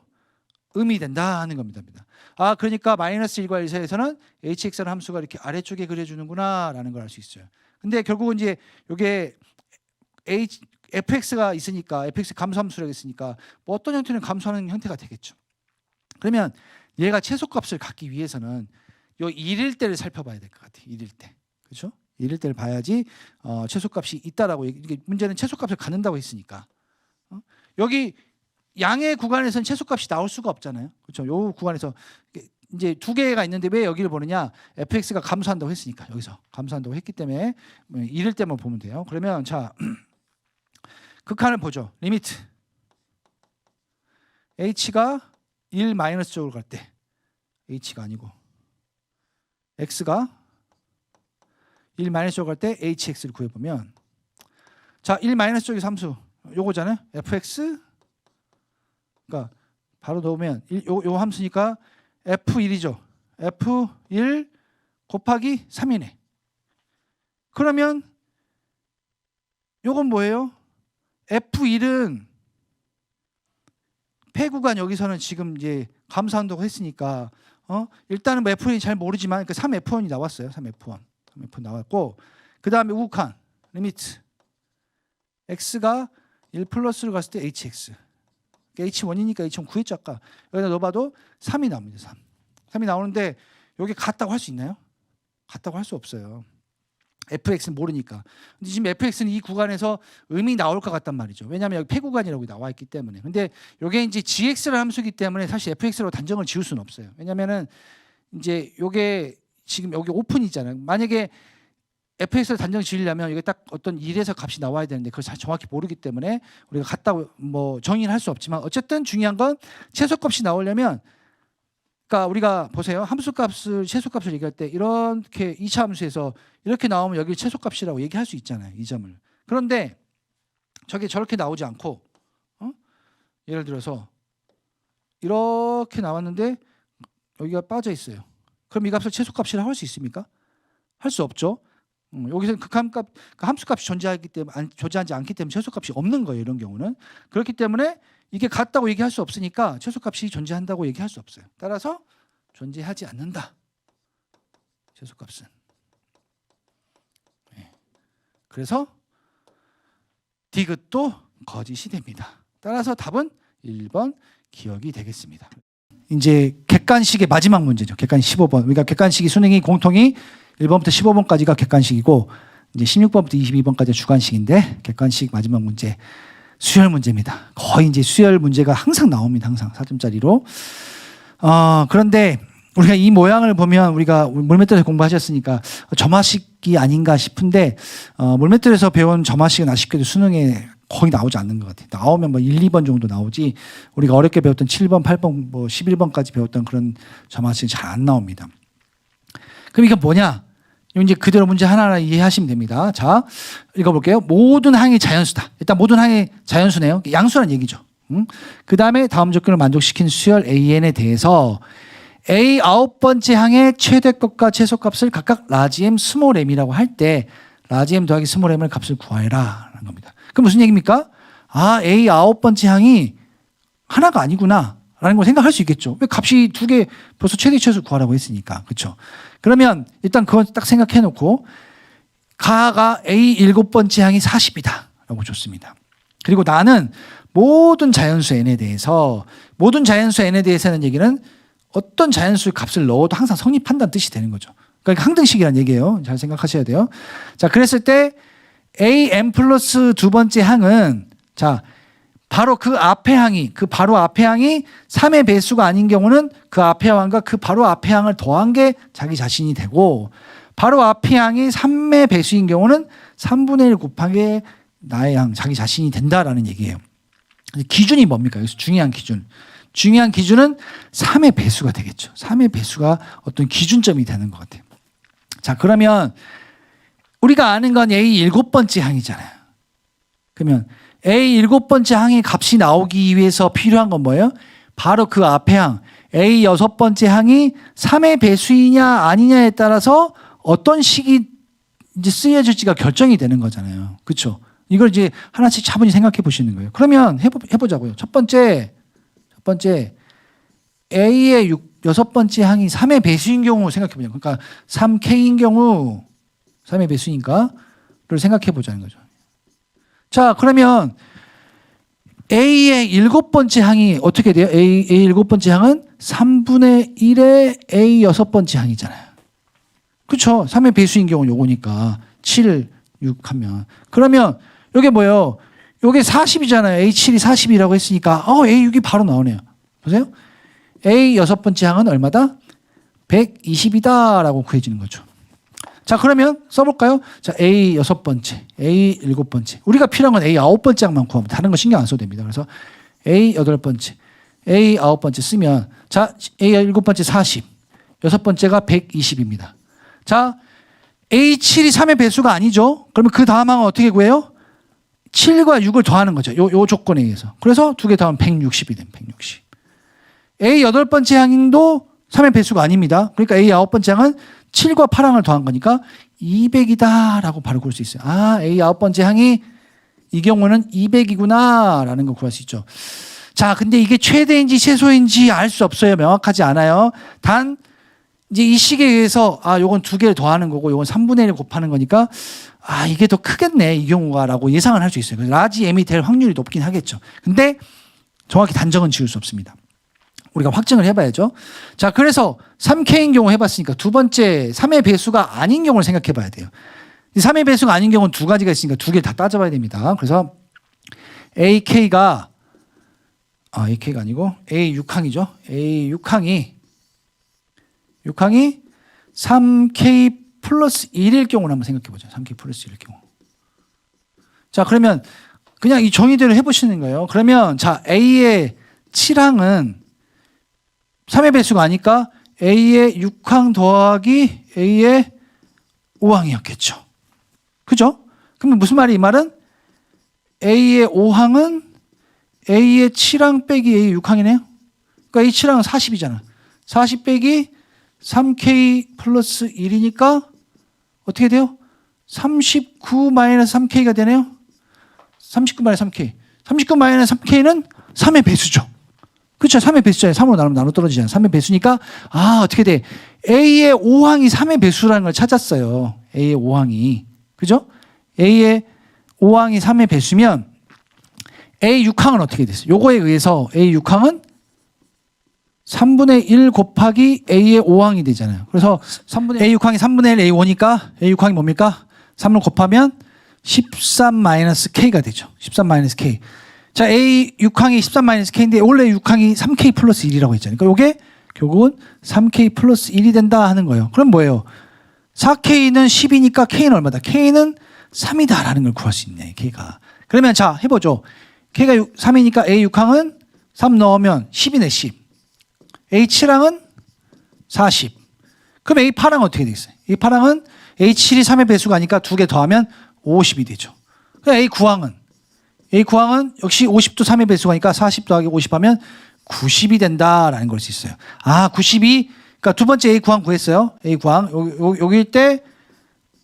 음이 된다 하는 겁니다. 아, 그러니까 마이너스 1과 1 사이에서는 hx라는 함수가 이렇게 아래쪽에 그려주는구나 라는 걸 알 수 있어요. 근데 결국은 이제 요게 fx가 있으니까 fx 감소함수라고 있으니까 뭐 어떤 형태는 감소하는 형태가 되겠죠. 그러면 얘가 최소값을 갖기 위해서는 요 1일 때를 살펴봐야 될 것 같아요. 1일 때. 그렇죠? 1일 때를 봐야지 최소값이 있다라고. 이게 문제는 최소값을 갖는다고 했으니까. 여기 양의 구간에서는 최소값이 나올 수가 없잖아요. 그렇죠? 요 구간에서 이제 두 개가 있는데 왜 여기를 보느냐? fx가 감소한다고 했으니까. 여기서 감소한다고 했기 때문에 1일 때만 보면 돼요. 그러면 자, 극한을 보죠. 리미트 h가 1 마이너스 쪽으로 갈 때 h가 아니고 x가 1 마이너스 쪽으로 갈 때 hx를 구해보면 자, 1 마이너스 쪽이 함수 요거잖아요. fx 그러니까 바로 넣으면 요 함수니까 f1이죠. f1 곱하기 3이네. 그러면 요건 뭐예요? f1은 폐구간 여기서는 지금 이제 감소한다고 했으니까 일단은 뭐 f1이 잘 모르지만 그 3f1이 나왔어요. 3f1 나왔고 그 다음에 우극한 리미트 x가 1 플러스로 갔을 때 hx h1이니까 h1 구했죠. 아까 여기다 넣어봐도 3이 나옵니다. 3이 나오는데 여기 같다고 할 수 있나요? 같다고 할 수 없어요. fx는 모르니까. 근데 지금 fx는 이 구간에서 음이 나올 것 같단 말이죠. 왜냐하면 여기 폐구간이라고 나와 있기 때문에. 근데 이게 이제 gx라는 함수이기 때문에 사실 fx로 단정을 지을 수는 없어요. 왜냐하면은 이제 이게 지금 여기 오픈이잖아요. 만약에 fx를 단정 지으려면 이게 딱 어떤 1에서 값이 나와야 되는데 그걸 잘 정확히 모르기 때문에 우리가 같다고 뭐 정의를 할 수 없지만 어쨌든 중요한 건 최소값이 나오려면 그러니까 우리가 보세요. 함수값을 최소값을 얘기할 때 이렇게 2차 함수에서 이렇게 나오면 여기 최소값이라고 얘기할 수 있잖아요. 이 점을. 그런데 저게 저렇게 나오지 않고 예를 들어서 이렇게 나왔는데 여기가 빠져 있어요. 그럼 이 값을 최소값이라고 할 수 있습니까? 할 수 없죠. 여기서는 극한값, 함수값이 존재하지 않기 때문에 최소값이 없는 거예요. 이런 경우는. 그렇기 때문에 이게 같다고 얘기할 수 없으니까 최소값이 존재한다고 얘기할 수 없어요. 따라서 존재하지 않는다. 최소값은. 네. 그래서 디귿도 거짓이 됩니다. 따라서 답은 1번 기억이 되겠습니다. 이제 객관식의 마지막 문제죠. 객관식 15번. 그러니까 객관식이 수능이 공통이 1번부터 15번까지가 객관식이고 이제 16번부터 22번까지 주관식인데 객관식 마지막 문제 수열 문제입니다. 거의 이제 수열 문제가 항상 나옵니다. 항상 4점짜리로. 그런데 우리가 이 모양을 보면 우리가 물맷돌에서 공부하셨으니까 점화식이 아닌가 싶은데 물맷돌에서 배운 점화식은 아쉽게도 수능에 거의 나오지 않는 것 같아요. 나오면 뭐 1, 2번 정도 나오지 우리가 어렵게 배웠던 7번, 8번, 뭐 11번까지 배웠던 그런 점화식은 잘 안 나옵니다. 그럼 이게 뭐냐? 이제 그대로 문제 하나하나 이해하시면 됩니다. 자, 읽어볼게요. 모든 항이 자연수다. 일단 모든 항이 자연수네요. 양수란 얘기죠. 그 다음에 다음 조건을 만족시킨 수열 AN에 대해서 A 9번째 항의 최대값과 최소값을 각각 라지 M, 스몰 m이라고 할 때 라지 M 더하기 스몰 m의 값을 구하여라 라는 겁니다. 그럼 무슨 얘기입니까? 아, A 9번째 항이 하나가 아니구나 라는 걸 생각할 수 있겠죠. 왜 값이 두 개 벌써 최대 최소 구하라고 했으니까. 그렇죠? 그러면 일단 그건 딱 생각해 놓고 가가 A 7번째 항이 40이다 라고 줬습니다. 그리고 나는 모든 자연수 n에 대해서는 얘기는 어떤 자연수의 값을 넣어도 항상 성립한다는 뜻이 되는 거죠. 그러니까 항등식이라는 얘기예요. 잘 생각하셔야 돼요. 자, 그랬을 때 am 플러스 두 번째 항은 자, 바로 그 앞에 항이 3의 배수가 아닌 경우는 그 앞에 항과 그 바로 앞에 항을 더한 게 자기 자신이 되고 바로 앞에 항이 3의 배수인 경우는 3분의 1 곱하기 나의 항, 자기 자신이 된다라는 얘기예요. 기준이 뭡니까? 여기서 중요한 기준. 중요한 기준은 3의 배수가 되겠죠. 3의 배수가 어떤 기준점이 되는 것 같아요. 자, 그러면 우리가 아는 건 A 7번째 항이잖아요. 그러면 A 7번째 항의 값이 나오기 위해서 필요한 건 뭐예요? 바로 그 앞에 항 A 6번째 항이 3의 배수이냐 아니냐에 따라서 어떤 식이 이제 쓰여질지가 결정이 되는 거잖아요. 그렇죠? 이걸 이제 하나씩 차분히 생각해 보시는 거예요. 그러면 해보자고요. 첫 번째 A의 6번째 항이 3의 배수인 경우 생각해 보자. 그러니까 3K인 경우 3의 배수니까를 생각해 보자는 거죠. 자, 그러면 A의 7번째 항이 어떻게 돼요? A 7번째 항은 3분의 1의 A 6번째 항이잖아요. 그렇죠? 3의 배수인 경우는 요거니까 7, 6 하면. 그러면 이게 뭐예요? 이게 40이잖아요. A7이 40이라고 했으니까 A6이 바로 나오네요. 보세요. A 6번째 항은 얼마다? 120이다라고 구해지는 거죠. 자, 그러면 써볼까요? 자, A 6번째, A 7번째. 우리가 필요한 건 A 9번째 항만 구하면 다른 거 신경 안 써도 됩니다. 그래서 A 8번째, A 9번째 쓰면 자, A 7번째 40, 6번째가 120입니다. 자, A7이 3의 배수가 아니죠. 그러면 그 다음 항은 어떻게 구해요? 7과 6을 더하는 거죠. 요 조건에 의해서. 그래서 두 개 더하면 160이 됩니다. 160. A 8번째 항도 3의 배수가 아닙니다. 그러니까 A 9번째 항은 7과 8항을 더한 거니까 200이다라고 바로 구할 수 있어요. 아, A 9번째 항이 이 경우는 200이구나 라는 걸 구할 수 있죠. 자, 근데 이게 최대인지 최소인지 알 수 없어요. 명확하지 않아요. 단 이제 이 식에 의해서 요건 두 개를 더하는 거고 요건 3분의 1을 곱하는 거니까 이게 더 크겠네 이 경우가 라고 예상을 할 수 있어요. 그래서 라지 M이 될 확률이 높긴 하겠죠. 근데 정확히 단정은 지을 수 없습니다. 우리가 확증을 해봐야죠. 자, 그래서 3K인 경우 해봤으니까 두 번째 3의 배수가 아닌 경우를 생각해 봐야 돼요. 3의 배수가 아닌 경우는 두 가지가 있으니까 두 개를 다 따져봐야 됩니다. 그래서 AK가 아니고 A6항이죠. A6항이 3K 플러스 1일 경우를 한번 생각해 보죠. 3K 플러스 1일 경우. 자, 그러면 그냥 이 정의대로 해보시는 거예요. 그러면 자, A의 7항은 3의 배수가 아니까 A의 6항 더하기 A의 5항이었겠죠. 그죠? 그러면 무슨 말이 이 말은? A의 5항은 A의 7항 빼기 A의 6항이네요. 그러니까 A 7항은 40이잖아. 40 빼기 3K 플러스 1이니까 어떻게 돼요? 39 마이너스 3K가 되네요. 39 마이너스 3K. 39 마이너스 3K는 3의 배수죠. 그렇죠. 3의 배수잖아요. 3으로 나누면 나눠 떨어지잖아요. 3의 배수니까 어떻게 돼? A의 5항이 3의 배수라는 걸 찾았어요. A의 5항이. 그죠? A의 5항이 3의 배수면 A 6항은 어떻게 됐어요? 요거에 의해서 A 6항은 3분의 1 곱하기 A의 5항이 되잖아요. 그래서 A 6항이 3분의 1 A 5니까 A 6항이 뭡니까? 3을 곱하면 13-K가 되죠. 13-K. 자, A 6항이 13-K인데 원래 6항이 3K 플러스 1이라고 했잖아요. 그러니까 이게 결국은 3K 플러스 1이 된다 하는 거예요. 그럼 뭐예요? 4K는 10이니까 K는 얼마다? K는 3이다라는 걸 구할 수 있네. K가. 그러면 자, 해보죠. K가 3이니까 A 6항은 3 넣으면 10이네. 10. A 7항은 40. 그럼 A 8항은 어떻게 되겠어요? A 8항은 A 7이 3의 배수가 아니까 두 개 더하면 50이 되죠. 그럼 A 9항은 역시 50도 3의 배수가니까 40 더하기 50 하면 90이 된다라는 걸 수 있어요. 90이 그러니까 두 번째 A 9항 구했어요. A 9항 여기일 때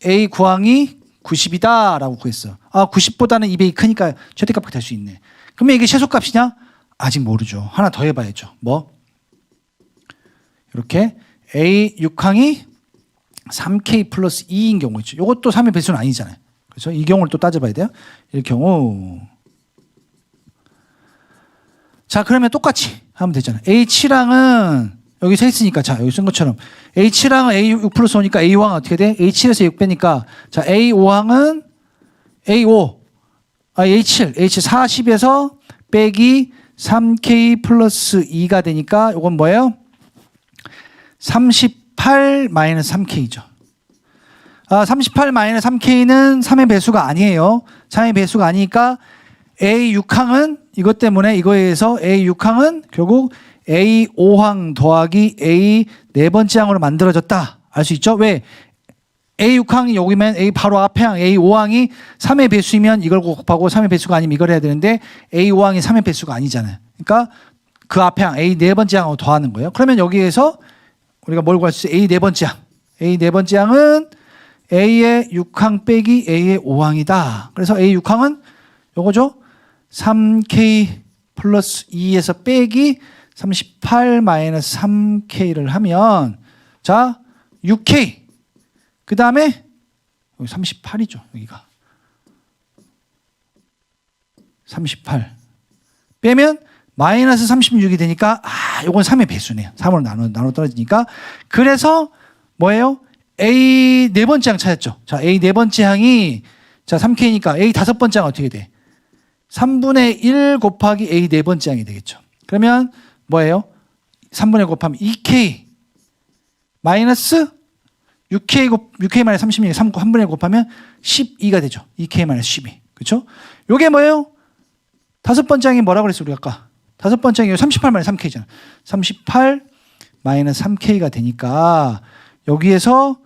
A 9항이 90이다라고 구했어요. 90보다는 200이 크니까 최대값이 될 수 있네. 그러면 이게 최소값이냐? 아직 모르죠. 하나 더 해봐야죠. 뭐? 이렇게 A 6항이 3K 플러스 2인 경우 있죠. 이것도 3의 배수는 아니잖아요. 그렇죠? 이 경우를 또 따져봐야 돼요. 이 경우 자, 그러면 똑같이 하면 되잖아요. A 7항은 여기 세 있으니까 자, 여기 쓴 것처럼 A 7항은 A 6 플러스 5니까 A 5항은 어떻게 돼? A 7에서 6 빼니까 자, A 5항은 A 7 40에서 빼기 3K 플러스 2가 되니까 이건 뭐예요? 38 마이너스 3K죠. 38 마이너스 3K는 3의 배수가 아니에요. 3의 배수가 아니니까 A 6항은 이것 때문에 이거에 의해서 A 6항은 결국 A 5항 더하기 A 네 번째 항으로 만들어졌다. 알 수 있죠? 왜? A6항이 여기면 A 바로 앞에 항 A5항이 3의 배수이면 이걸 곱하고 3의 배수가 아니면 이걸 해야 되는데 A5항이 3의 배수가 아니잖아요. 그러니까 그 앞에 항 A 네 번째 항하고 더하는 거예요. 그러면 여기에서 우리가 뭘 구할 수 있어요? A 네 번째 항. A 네 번째 항은 A의 6항 빼기 A의 5항이다. 그래서 A 6항은 요거죠. 3K 플러스 2에서 빼기 38 마이너스 3K를 하면 자 6K 그 다음에 여기 38이죠. 여기가 38 빼면 마이너스 36이 되니까 요건 3의 배수네요. 3으로 나눠 떨어지니까 그래서 뭐예요? A 네 번째 항 찾았죠. 자 A 네 번째 항이 자 3K니까 A 다섯 번째 항 어떻게 돼? 3분의 1 곱하기 A 네 번째 항이 되겠죠. 그러면 뭐예요? 3분의 1 곱하면 2K 마이너스 6K 마이너스 36, 3분의 1 곱하면 12가 되죠. 2K 마이너스 12. 그렇죠? 요게 뭐예요? 다섯 번째 항이 뭐라고 그랬어 우리가 아까? 다섯 번째 항이 38 마이너스 3K잖아. 38 마이너스 3K가 되니까 여기에서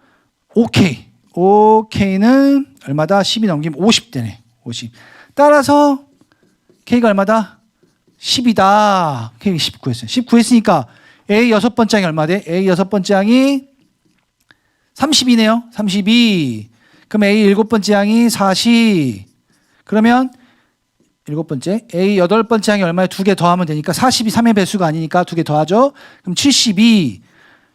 OK. OK는 얼마다? 10이 넘기면 50 되네. 50. 따라서 K가 얼마다? 10이다. K가 19 했어요. 19 했으니까 A 여섯 번째 항이 얼마 돼? A 여섯 번째 항이 32네요. 32. 그럼 A 일곱 번째 항이 40. 그러면 일곱 번째 A 여덟 번째 항이 얼마에 두 개 더하면 되니까 40이 3의 배수가 아니니까 두 개 더하죠. 그럼 72.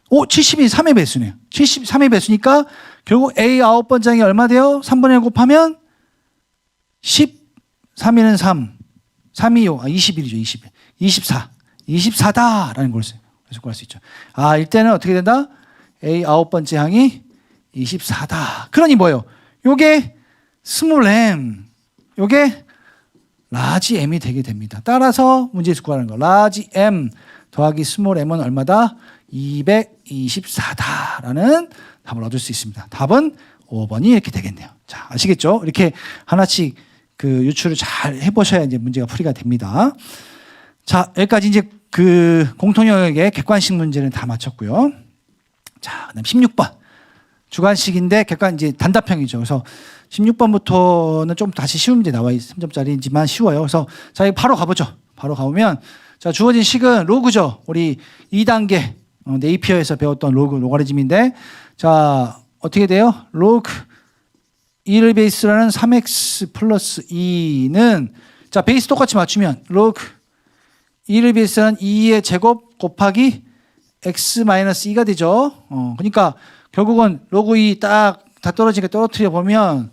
70이 3의 배수네요. 70, 3의 배수니까 결국 A 아홉 번째 항이 얼마 돼요? 3분의 1 곱하면 10, 3위는 3, 3이 21이죠. 21. 24. 24다라는 걸 그래서 구할 수 있죠. 이때는 어떻게 된다? A 아홉 번째 항이 24다. 그러니 뭐예요? 요게 스몰 m, 요게 라지 m이 되게 됩니다. 따라서 문제에서 구하는 거. 라지 m 더하기 스몰 m은 얼마다? 224다라는 답을 얻을 수 있습니다. 답은 5번이 이렇게 되겠네요. 자, 아시겠죠? 이렇게 하나씩 그 유추를 잘 해보셔야 이제 문제가 풀이가 됩니다. 자, 여기까지 이제 그 공통 영역의 객관식 문제는 다 마쳤고요. 자, 그다음 16번. 주관식인데 객관 이제 단답형이죠. 그래서 16번부터는 좀 다시 쉬운 문제 나와 있어요. 3점짜리지만 쉬워요. 그래서 자, 바로 가보죠. 바로 가보면 자, 주어진 식은 로그죠. 우리 2단계 네이피어에서 배웠던 로가리즘인데 자, 어떻게 돼요? 로그 2를 베이스로 하는 3x 플러스 2는 자, 베이스 똑같이 맞추면 로그 2를 베이스로 하는 2의 제곱 곱하기 x 마이너스 2가 되죠. 그러니까 결국은 로그 2 딱 다 떨어지니까 떨어뜨려 보면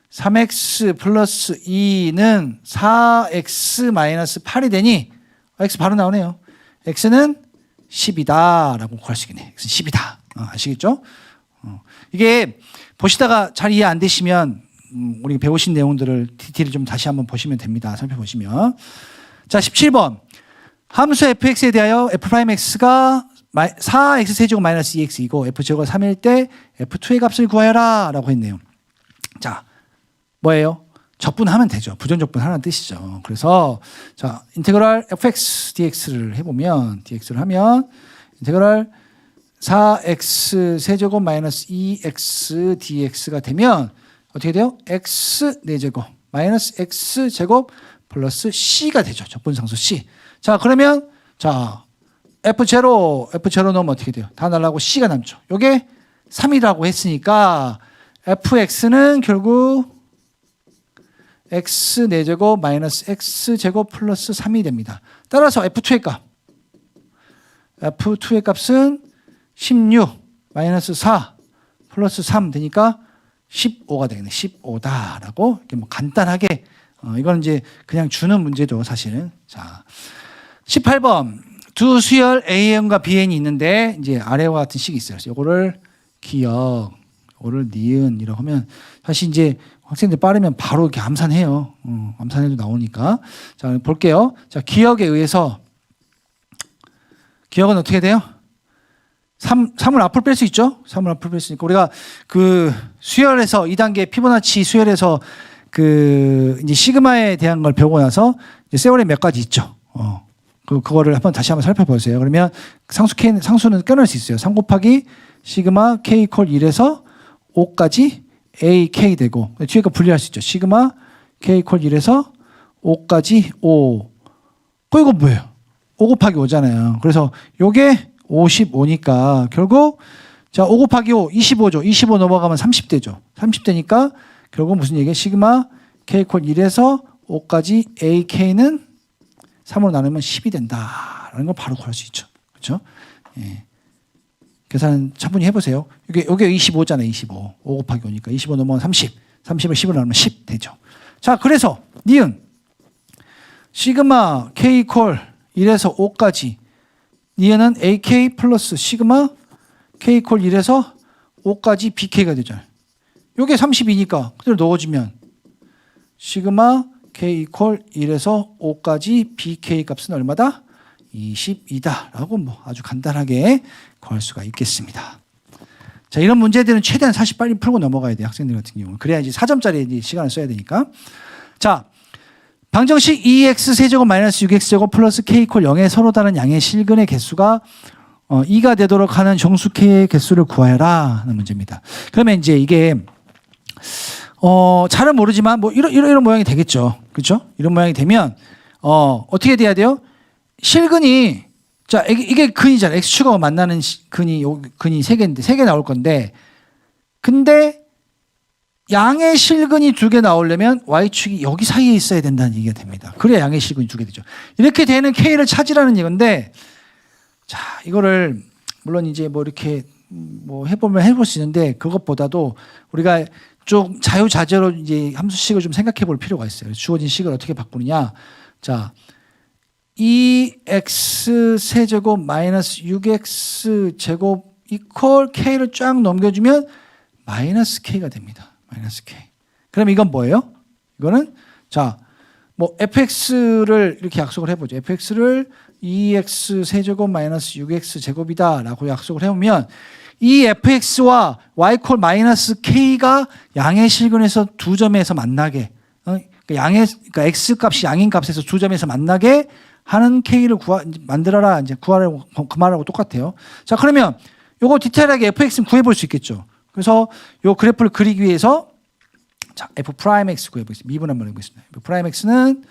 3x 플러스 2는 4x 마이너스 8이 되니 x 바로 나오네요. x는 10이다 라고 구할 수 있겠네. x는 10이다. 아시겠죠? 이게 보시다가 잘 이해 안 되시면 우리 배우신 내용들을 디테일을 좀 다시 한번 보시면 됩니다. 살펴보시면. 자, 17번. 함수 fx에 대하여 f'x가 4x 세제곱 마이너스 2x이고 f제곱가 3일 때 f2의 값을 구하여라 라고 했네요. 자, 뭐예요? 적분하면 되죠. 부정적분 하라는 뜻이죠. 그래서 자, 인테그랄 fx dx를 해보면 dx를 하면 인테그랄 4x 세제곱 마이너스 2x dx가 되면 어떻게 돼요? x 4제곱 마이너스 x 제곱 플러스 c가 되죠. 적분상수 c. 자, 그러면 자, F0 넣으면 어떻게 돼요? 다 날라가고 C가 남죠. 요게 3이라고 했으니까 fx는 결국 x 4제곱 마이너스 x제곱 플러스 3이 됩니다. 따라서 F2의 값은 16 마이너스 4 플러스 3 되니까 15가 되겠네. 15다라고 이렇게 뭐 간단하게 이건 이제 그냥 주는 문제도 사실은. 자, 18번. 두 수열 AN과 BN이 있는데 이제 아래와 같은 식이 있어요. 그래서 이거를 기억, 이거를 니은이라고 하면 사실 이제 학생들 빠르면 바로 이렇게 암산해요. 암산해도 나오니까. 자, 볼게요. 자, 기억에 의해서 기억은 어떻게 돼요? 3을 앞으로 뺄 수 있죠? 3을 앞으로 뺄 수 있으니까 우리가 그 수열에서 2단계 피보나치 수열에서 그 이제 시그마에 대한 걸 배우고 나서 이제 세월에 몇 가지 있죠. 그거를 다시 한번 살펴보세요. 그러면 상수는 끊을 수 있어요. 3 곱하기 시그마 k 이퀄 1에서 5까지 AK 되고 뒤에 거 분리할 수 있죠. 시그마 K 콜 1에서 5까지 5. 이거 뭐예요? 5 곱하기 5잖아요. 그래서 요게 55니까 결국 자, 5 곱하기 5 25죠. 25 넘어가면 30대죠. 30대니까 결국 무슨 얘기예요? 시그마 K 콜 1에서 5까지 AK는 3으로 나누면 10이 된다라는 걸 바로 구할 수 있죠. 그렇죠? 예. 계산 차분히 해보세요. 이게 25잖아요. 25. 5 곱하기 5니까 25 넘어가면 30. 30을 10으로 나누면 10 되죠. 자, 그래서 니은 시그마 K 콜 1에서 5까지 니은은 AK 플러스 시그마 K 콜 1에서 5까지 BK가 되잖아요. 요게 32니까 그대로 넣어주면 시그마 K 콜 1에서 5까지 BK 값은 얼마다? 22다 라고 뭐 아주 간단하게 구할 수가 있겠습니다. 자, 이런 문제들은 최대한 사실 빨리 풀고 넘어가야 돼요. 학생들 같은 경우는. 그래야지 4점짜리 시간을 써야 되니까. 자, 방정식 2x 세제곱 마이너스 6x 제곱 플러스 k 콜 0의 서로 다른 양의 실근의 개수가 2가 되도록 하는 정수 k의 개수를 구하여라 하는 문제입니다. 그러면 이제 이게 잘은 모르지만 뭐 이런 모양이 되겠죠. 그렇죠? 이런 모양이 되면 어떻게 돼야 돼요? 실근이 자, 이게 근이잖아요. x축하고 만나는 근이 근이 3개인데 3개 나올 건데 근데 양의 실근이 2개 나오려면 y축이 여기 사이에 있어야 된다는 얘기가 됩니다. 그래야 양의 실근이 2개 되죠. 이렇게 되는 k를 찾으라는 얘기인데 자, 이거를 물론 이제 뭐 이렇게 뭐 해보면 해볼 수 있는데 그것보다도 우리가 좀 자유자재로 이제 함수식을 좀 생각해 볼 필요가 있어요. 주어진 식을 어떻게 바꾸느냐. 자, 2x 세제곱 마이너스 6x 제곱 이퀄 k를 쫙 넘겨주면 마이너스 k가 됩니다. 마이너스 k. 그럼 이건 뭐예요? 이거는 자, 뭐 fx를 이렇게 약속을 해보죠. fx를 2x 세제곱 마이너스 6x 제곱이다라고 약속을 해보면 이 fx와 y콜 마이너스 k가 양의 실근에서 두 점에서 만나게 그러니까 x 값이 양인 값에서 두 점에서 만나게 하는 k를 만들어라 이제 구하라고 그 말하고 똑같아요. 자, 그러면 요거 디테일하게 fx는 구해볼 수 있겠죠. 그래서 요 그래프를 그리기 위해서 자, f 프라임 x 구해보겠습니다. 미분 한번 해보겠습니다. f 프라임 x는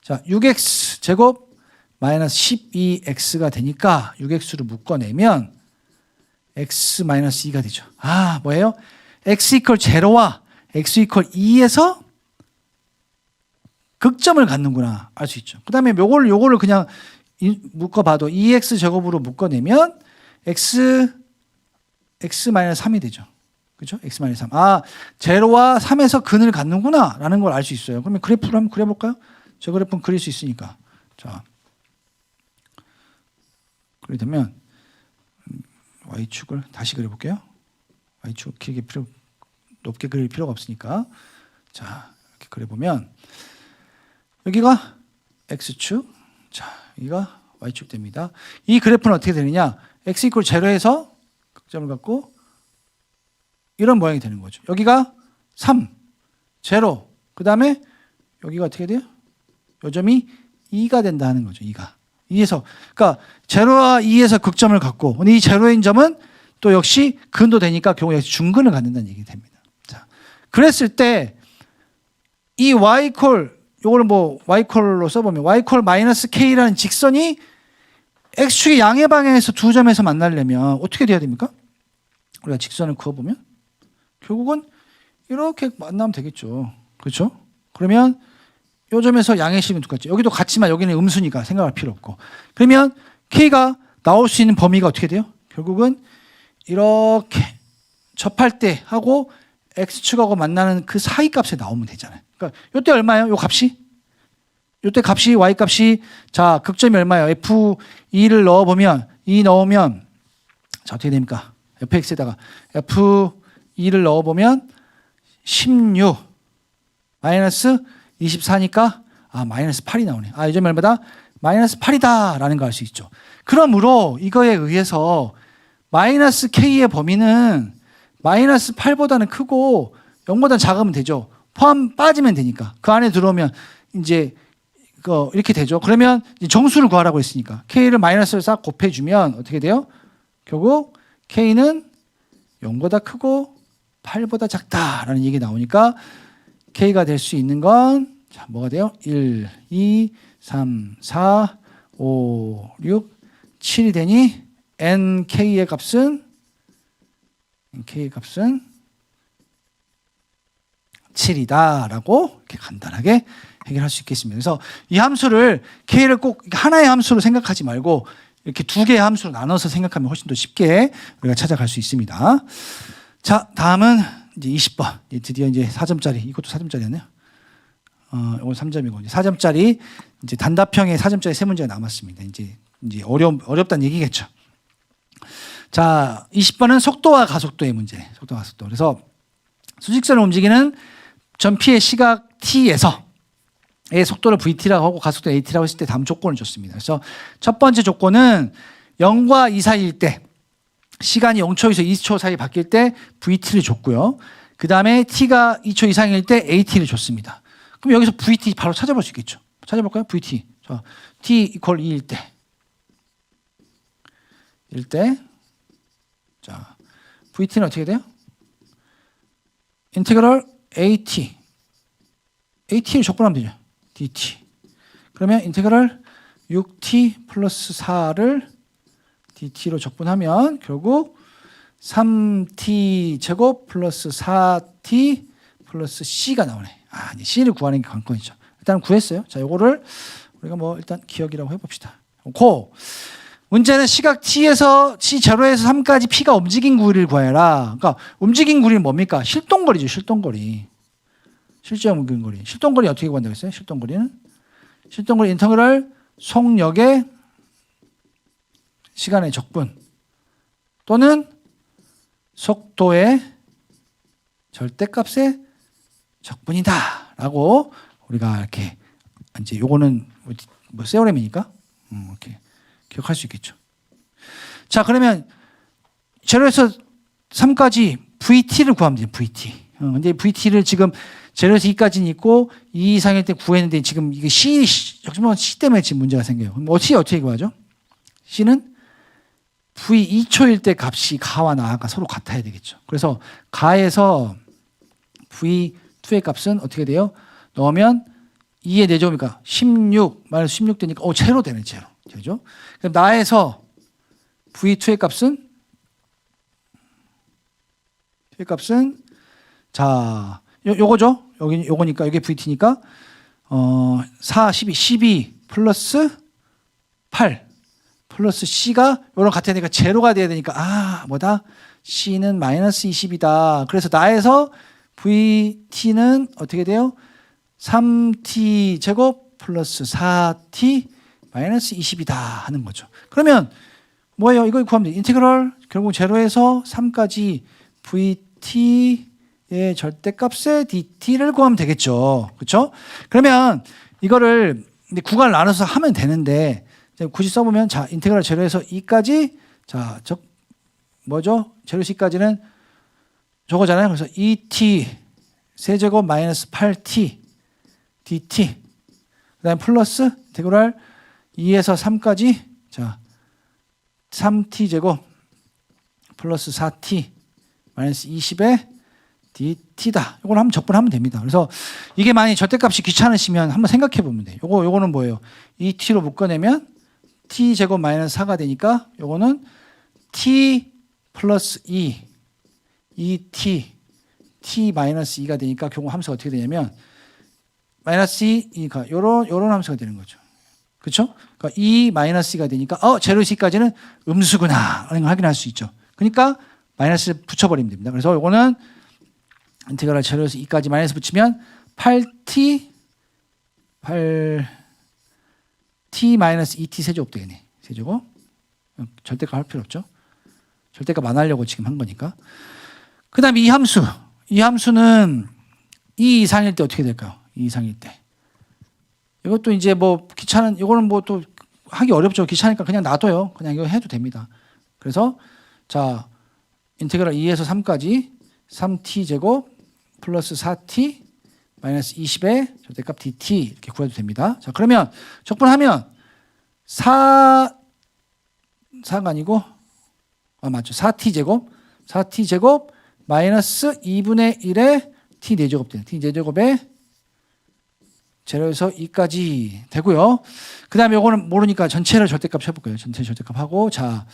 자 6x 제곱 마이너스 12x가 되니까 6x를 묶어내면 x 마이너스 2가 되죠. 아, 뭐예요? x 이퀄 0와 x 이퀄 2에서 극점을 갖는구나 알 수 있죠. 그 다음에 요거를 그냥 묶어봐도 2x 제곱으로 묶어내면 x 마이너스 3이 되죠. 그렇죠? x 마이너스 3. 아, 0와 3에서 근을 갖는구나 라는 걸 알 수 있어요. 그러면 그래프를 한번 그려볼까요? 저 그래프는 그릴 수 있으니까. 자, 그렇게 되면 y축을 다시 그려볼게요. y축 길게 높게 그릴 필요가 없으니까. 자, 이렇게 그려보면 여기가 x축, 자, 여기가 y축 됩니다. 이 그래프는 어떻게 되느냐? x 이퀄 0에서 극점을 갖고 이런 모양이 되는 거죠. 여기가 3, 0, 그 다음에 여기가 어떻게 돼요? 요 점이 2가 된다 하는 거죠. 2가. 2에서 그러니까 0와 2에서 극점을 갖고 근데 이 0인 점은 또 역시 근도 되니까 결국 역시 중근을 갖는다는 얘기 됩니다. 자, 그랬을 때 이 y콜 요거를 뭐 y콜로 써보면 y콜 마이너스 k라는 직선이 x축의 양의 방향에서 두 점에서 만나려면 어떻게 돼야 됩니까? 우리가 직선을 그어보면 결국은 이렇게 만나면 되겠죠. 그렇죠? 그러면 요 점에서 양의 식은 똑같죠. 여기도 같지만 여기는 음수니까 생각할 필요 없고. 그러면 k가 나올 수 있는 범위가 어떻게 돼요? 결국은 이렇게 접할 때 하고 x축하고 만나는 그 사이 값에 나오면 되잖아요. 그러니까 요때 얼마예요? 요 값이? 요때 값이 y 값이 자, 극점이 얼마예요? f2를 넣어보면 2 넣으면 자, 어떻게 됩니까? fx에다가 f2를 넣어보면 16 마이너스 24니까 아, 마이너스 8이 나오네. 아, 이 점이 얼마다? 마이너스 8이다 라는 걸 알 수 있죠. 그러므로 이거에 의해서 마이너스 k의 범위는 마이너스 8보다는 크고 0보다는 작으면 되죠. 포함 빠지면 되니까. 그 안에 들어오면 이제 이렇게 되죠. 그러면 정수를 구하라고 했으니까 k를 마이너스를 싹 곱해주면 어떻게 돼요? 결국 k는 0보다 크고 8보다 작다라는 얘기 나오니까 K가 될 수 있는 건 자, 뭐가 돼요? 1, 2, 3, 4, 5, 6, 7이 되니 NK의 값은 7이다라고 이렇게 간단하게 해결할 수 있겠습니다. 그래서 이 함수를 K를 꼭 하나의 함수로 생각하지 말고 이렇게 두 개의 함수로 나눠서 생각하면 훨씬 더 쉽게 우리가 찾아갈 수 있습니다. 자, 다음은 이제 20번. 드디어 이제 4점짜리. 이것도 4점짜리였네요. 이건 3점이고 이제 4점짜리 이제 단답형의 4점짜리 세 문제가 남았습니다. 이제 어렵다는 얘기겠죠. 자, 20번은 속도와 가속도의 문제. 속도와 가속도. 그래서 수직선을 움직이는 전피의 시각 t에서 의 속도를 vt라고 하고 가속도 at라고 했을 때 다음 조건을 줬습니다. 그래서 첫 번째 조건은 0과 2 사이일 때 시간이 0초에서 2초 사이 바뀔 때 vt를 줬고요. 그 다음에 t가 2초 이상일 때 at를 줬습니다. 그럼 여기서 vt 바로 찾아볼 수 있겠죠. 찾아볼까요? vt. 자, t 이퀄 2일 때. 자, vt는 어떻게 돼요? 인테그럴 at를 적분하면 되죠. dt. 그러면 인테그럴 6t 플러스 4를 dt로 적분하면 결국 3t 제곱 플러스 4t 플러스 c가 나오네. 이제 c를 구하는 게 관건이죠. 일단 구했어요. 자, 요거를 우리가 뭐 일단 기억이라고 해봅시다. 문제는 시각 t에서 c0에서 3까지 p가 움직인 거리를 구해라. 그러니까 움직인 거리는 뭡니까? 실동거리죠. 실동거리. 실제적 움직인 거리. 실동거리 어떻게 구한다고 했어요? 실동거리 인터그럴 속력의 시간의 적분 또는 속도의 절대값의 적분이다라고 우리가 이렇게 이제 요거는 뭐 세오렘이니까 이렇게 기억할 수 있겠죠. 자, 그러면 0에서 3까지 VT를 구하면 돼요. VT. 근데 VT를 지금 0에서 2까지는 있고 2 이상일 때 구했는데 지금 이게 C 때문에 지금 문제가 생겨요. 그럼 어떻게 구하죠? C는 V 2초일 때 값이 가와 나가 서로 같아야 되겠죠. 그래서 가에서 V2의 값은 어떻게 돼요? 넣으면 2의 4제곱이니까 16 마이너스 16 되니까 제로 되네. 제로. 되죠? 그럼 나에서 V2의 값은 자, 요거죠? 요거니까 이게 VT니까 4 12 플러스 8 플러스 C가 요런 같아야 되니까 제로가 돼야 되니까 뭐다? C는 마이너스 20이다. 그래서 나에서 VT는 어떻게 돼요? 3t 제곱 플러스 4t 마이너스 20이다 하는 거죠. 그러면 뭐예요? 이걸 구하면 돼요. 인테그럴 결국 제로에서 3까지 VT의 절대값의 dt를 구하면 되겠죠. 그렇죠? 그러면 이거를 구간을 나눠서 하면 되는데 굳이 써보면 자, 인테그럴 제로에서 2까지 자, 뭐죠? 제로에서 2까지는 저거잖아요. 그래서 2t 세제곱 마이너스 8t dt 그다음 플러스 인테그럴 2에서 3까지 자 3t 제곱 플러스 4t 마이너스 20의 dt다. 이걸 한번 적분하면 됩니다. 그래서 이게 만약 절대값이 귀찮으시면 한번 생각해 보면 돼요. 요거는 뭐예요? 2t로 묶어내면 t 제곱 마이너스 4가 되니까 요거는 t 플러스 2t t 마이너스 2가 되니까 결국 함수가 어떻게 되냐면 마이너스 2니까 요런 함수가 되는 거죠. 그렇죠? 그러니까 2 마이너스 2가 되니까 제로에서 2까지는 음수구나 라는 걸 확인할 수 있죠. 그러니까 마이너스 붙여버리면 됩니다. 그래서 요거는 인테그럴 제로에서 2까지 마이너스 붙이면 8t 마이너스 2t 세제곱 되겠네. 세제곱. 절대값 할 필요 없죠. 절대값 안 하려고 지금 한 거니까. 그 다음에 이 함수는 2 이상일 때 어떻게 될까요? 2 이상일 때. 이것도 이제 뭐 귀찮은, 이거는 뭐 또 하기 어렵죠. 귀찮으니까 그냥 놔둬요. 그냥 이거 해도 됩니다. 그래서 자, 인테그럴 2에서 3까지 3t 제곱 플러스 4t 마이너스 20의 절대값 dt 이렇게 구해도 됩니다. 자, 그러면 적분하면 4가 아니고 맞죠. 4t 제곱 마이너스 2분의 1의 t 4제곱 돼요. t 4제곱에 0에서 2까지 되고요. 그 다음에 요거는 모르니까 전체를 절대값 해볼게요. 전체 절대값 하고, 자,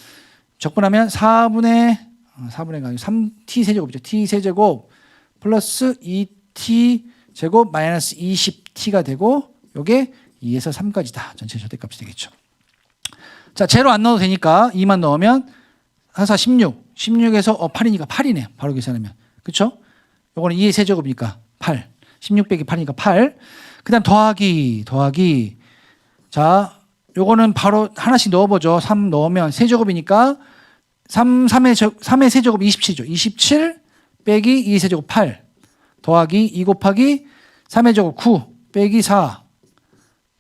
적분하면 4분의 3t 세제곱이죠. t 세제곱 플러스 2t 제곱 마이너스 20t가 되고, 요게 2에서 3까지다. 전체 절대값이 되겠죠. 자, 제로 안 넣어도 되니까 2만 넣으면 4, 16. 16에서 8이니까 8이네요. 바로 계산하면. 그렇죠? 요거는 2의 세제곱이니까 8. 16 빼기 8이니까 8. 그 다음 더하기. 자, 요거는 바로 하나씩 넣어보죠. 3 넣으면 세제곱이니까 3의 세제곱 27이죠. 27 빼기 2의 세제곱 8 더하기 2 곱하기 3의 제곱 9 빼기 4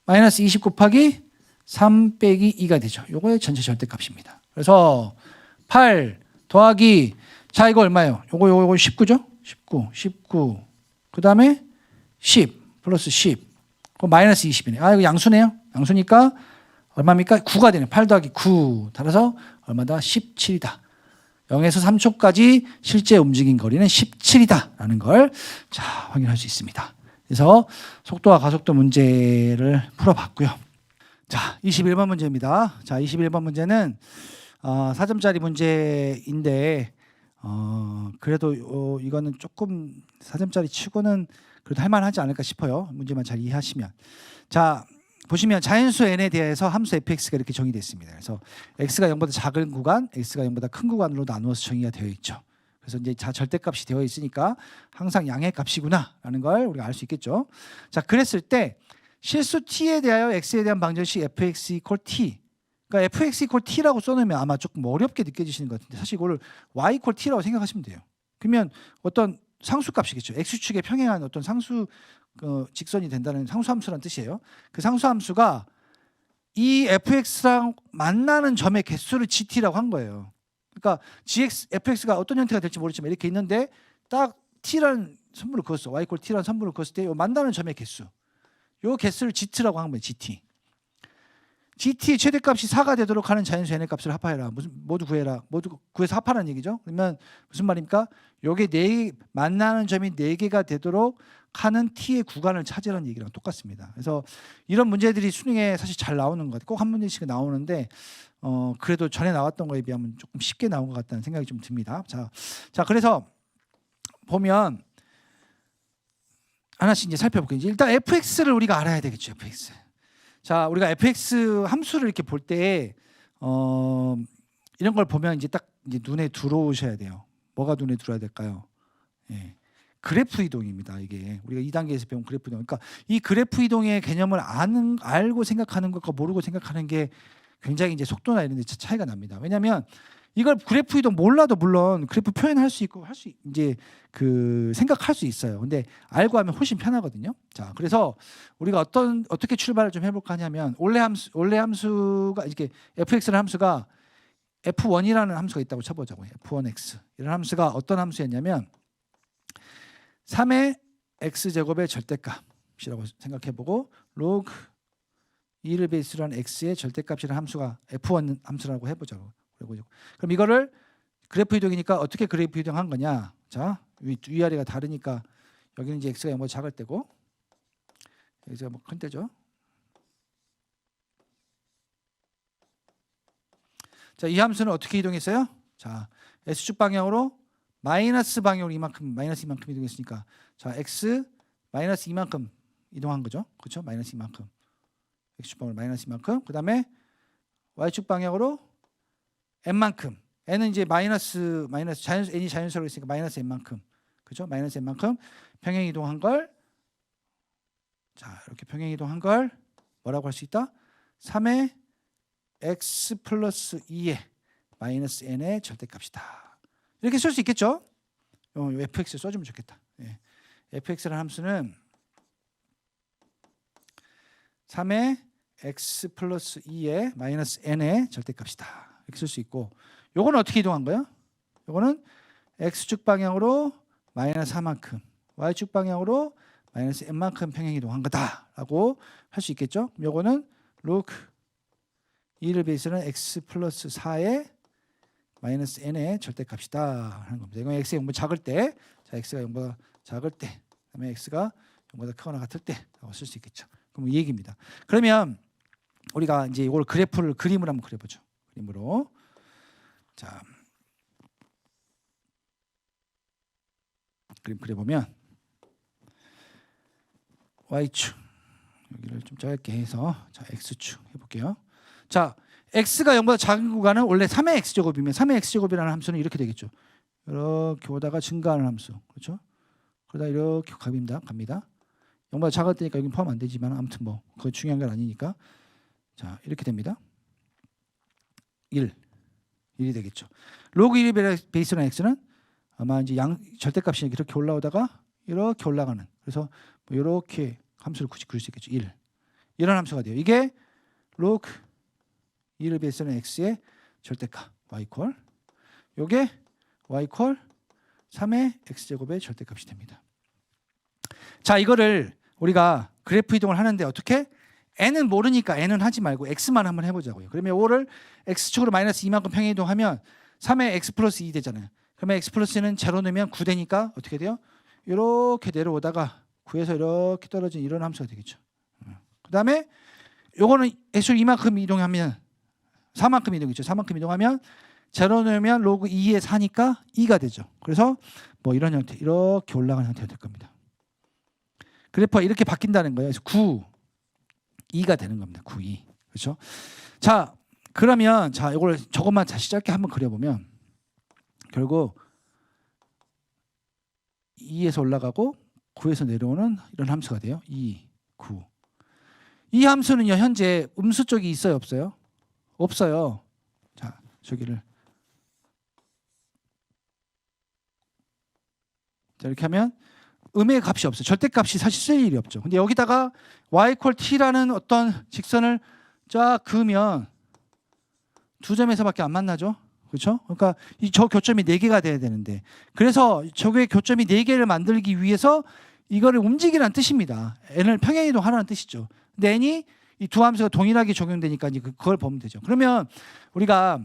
마이너스 20 곱하기 3 빼기 2가 되죠. 요거의 전체 절대값입니다. 그래서 8 더하기, 자, 이거 얼마예요? 요거 19죠? 19. 그 다음에 10 플러스 10. 그럼 마이너스 20이네. 아, 이거 양수네요. 양수니까 얼마입니까? 9가 되네. 8 더하기 9. 따라서 얼마다? 17이다. 0에서 3초까지 실제 움직인 거리는 17이다. 라는 걸 자, 확인할 수 있습니다. 그래서 속도와 가속도 문제를 풀어봤고요. 자, 21번 문제입니다. 자, 21번 문제는 4점짜리 문제인데 그래도 이거는 조금 4점짜리 치고는 그래도 할만하지 않을까 싶어요. 문제만 잘 이해하시면. 자, 보시면 자연수 n에 대해서 함수 fx가 이렇게 정의되어 있습니다. 그래서 x가 0보다 작은 구간, x가 0보다 큰 구간으로 나누어서 정의가 되어 있죠. 그래서 이제 절대값이 되어 있으니까 항상 양의 값이구나라는 걸 우리가 알 수 있겠죠. 자, 그랬을 때 실수 t에 대하여 x에 대한 방정식 fx equal t. 그러니까 fx equal t라고 써놓으면 아마 조금 어렵게 느껴지시는 것 같은데 사실 이거를 y equal t라고 생각하시면 돼요. 그러면 어떤 상수값이겠죠. x축에 평행한 어떤 상수 직선이 된다는 상수함수라는 뜻이에요. 그 상수함수가 이 fx랑 만나는 점의 개수를 gt라고 한 거예요. 그러니까 fx가 어떤 형태가 될지 모르지만 이렇게 있는데 딱 t라는 선물을 그었어. y equal t라는 선물을 그었을 때 만나는 점의 개수. 요 개수를 gt라고 한 거예요. gt. GT 최대값이 4가 되도록 하는 자연수 n의 값을 합하해라. 모두 구해라. 모두 구해서 합하라는 얘기죠. 그러면 무슨 말입니까? 요게 만나는 점이 4개가 되도록 하는 t의 구간을 찾으라는 얘기랑 똑같습니다. 그래서 이런 문제들이 수능에 사실 잘 나오는 것 같아요. 꼭 한 문제씩 나오는데 그래도 전에 나왔던 거에 비하면 조금 쉽게 나온 것 같다는 생각이 좀 듭니다. 자, 그래서 보면 하나씩 이제 살펴볼게요. 일단 fx를 우리가 알아야 되겠죠. fx. 자, 우리가 fx 함수를 이렇게 볼 때 이런 걸 보면 이제 딱 이제 눈에 들어오셔야 돼요. 뭐가 눈에 들어야 될까요? 예. 그래프 이동입니다. 이게 우리가 2단계에서 배운 그래프 이동. 그러니까 이 그래프 이동의 개념을 알고 생각하는 것과 모르고 생각하는 게 굉장히 이제 속도나 이런 데 차이가 납니다. 왜냐하면 이걸 그래프 이동 몰라도 물론 그래프 표현할 수 있고 이제 생각할 수 있어요. 근데 알고 하면 훨씬 편하거든요. 자, 그래서 우리가 어떻게 출발을 좀 해볼까 하냐면 원래 함수가 이렇게 fx라는 함수가 f1이라는 함수가 있다고 쳐보자고요. f1x 이런 함수가 어떤 함수였냐면 3의 x제곱의 절대값이라고 생각해보고 log 2를 베이스로 한 x의 절대값이라는 함수가 f1 함수라고 해보자고. 그럼 이거를 그래프 이동이니까 어떻게 그래프 이동한 거냐? 자, 위아래가 다르니까 여기는 이제 x가 0보다 작을 때고 여기가 뭐 큰 때죠. 자, 이 함수는 어떻게 이동했어요? 자, x축 방향으로 마이너스 방향으로 마이너스 이만큼 이동했으니까 자, x 마이너스 이만큼 이동한 거죠. 그렇죠? 마이너스 이만큼. x축 방향으로 마이너스 이만큼. 그다음에 y축 방향으로 n만큼. n은 이제 마이너스 n이 자연수라고 했으니까 마이너스 n만큼. 그렇죠? 마이너스 n만큼 평행 이동한 걸 자, 이렇게 평행 이동한 걸 뭐라고 할 수 있다? 3의 x 플러스 2의 마이너스 n의 절대값이다. 이렇게 쓸 수 있겠죠? fx 써주면 좋겠다. 예. fx라는 함수는 3의 x 플러스 2의 마이너스 n의 절대값이다. 이렇게 쓸 수 있고 요거는 어떻게 이동한 거예요? 요거는 x축 방향으로 마이너스 4만큼 y축 방향으로 마이너스 n만큼 평행 이동한 거다라고 할 수 있겠죠? 요거는 log 2를 베이스는 x 플러스 4의 마이너스 n의 절대값이다 하는 겁니다. 이건 x의 0보다 작을 때, 자 x가 0보다 작을 때, 그다음에 x가 0보다 크거나 같을 때라고 쓸 수 있겠죠. 그럼 이 얘기입니다. 그러면 우리가 이제 이걸 그래프를 그림으로 한번 그려보죠. 그림으로. 자, 그림 그려보면 y축 여기를 좀 짧게 해서 자 x축 해볼게요. 자, x가 0보다 작은 구간은 원래 3의 x제곱이면 3의 x제곱이라는 함수는 이렇게 되겠죠. 이렇게 오다가 증가하는 함수, 그렇죠? 그러다 이렇게 갑니다. 0보다 작을 때니까 여기 포함 안 되지만 아무튼 뭐 그거 중요한 건 아니니까 자 이렇게 됩니다. 1이 되겠죠. 로그 1이 베이스라는 x는 아마 이제 절대값이 이렇게 올라오다가 이렇게 올라가는, 그래서 뭐 이렇게 함수를 굳이 그릴 수 있겠죠. 1 이런 함수가 돼요. 이게 로그 2를 베이스라는 x의 절대값 y 콜, 요게 y 콜 3의 x제곱의 절대값이 됩니다. 자, 이거를 우리가 그래프 이동을 하는데 어떻게? n은 모르니까 n은 하지 말고 x만 한번 해보자고요. 그러면 5를 x축으로 마이너스 2만큼 평행 이동하면 3의 x 플러스 2 되잖아요. 그러면 x 플러스 2는 제로 넣으면 9 되니까 어떻게 돼요? 이렇게 내려오다가 9에서 이렇게 떨어진 이런 함수가 되겠죠. 그 다음에 요거는 x축 2만큼 이동하면 4만큼 이동이죠. 4만큼 이동하면 제로 넣으면 로그 2의 4니까 2가 되죠. 그래서 뭐 이런 형태, 이렇게 올라가는 형태가 될 겁니다. 그래프가 이렇게 바뀐다는 거예요. 그래서 9, 2가 되는 겁니다. 9, 2. 그렇죠? 자, 그러면 자, 이걸 저것만 다시 짧게 한번 그려보면 결국 2에서 올라가고 9에서 내려오는 이런 함수가 돼요. 2, 9. 이 함수는요, 현재 음수 쪽이 있어요, 없어요? 없어요. 자, 저기를 자, 이렇게 하면 음의 값이 없어요. 절대값이 사실 쓸 일이 없죠. 근데 여기다가 y 콜 t라는 어떤 직선을 쫙 그으면 두 점에서밖에 안 만나죠. 그렇죠? 그러니까 저 교점이 4개가 돼야 되는데, 그래서 저게 교점이 4개를 만들기 위해서 이거를 움직이라는 뜻입니다. n을 평행이동하라는 뜻이죠. 근데 n이 이 두 함수가 동일하게 적용되니까 이제 그걸 보면 되죠. 그러면 우리가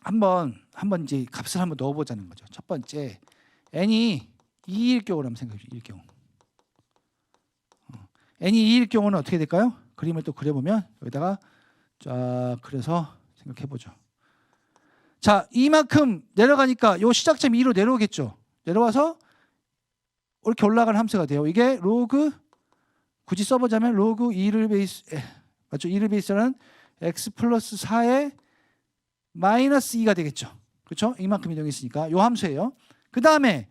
한번 이제 값을 한번 넣어보자는 거죠. 첫 번째, n이 2일 경우를 한번 생각해 보죠. 2일 경우. n이 2일 경우는 어떻게 될까요? 그림을 또 그려보면 여기다가 쫙 그려서 생각해 보죠. 자, 이만큼 내려가니까 요 시작점 2로 내려오겠죠. 내려와서 이렇게 올라가는 함수가 돼요. 이게 로그, 굳이 써보자면 로그 2를 베이스, 맞죠? 2를 베이스라는 x 플러스 4의 마이너스 2가 되겠죠. 그렇죠? 이만큼 이동했으니까 요 함수예요. 그 다음에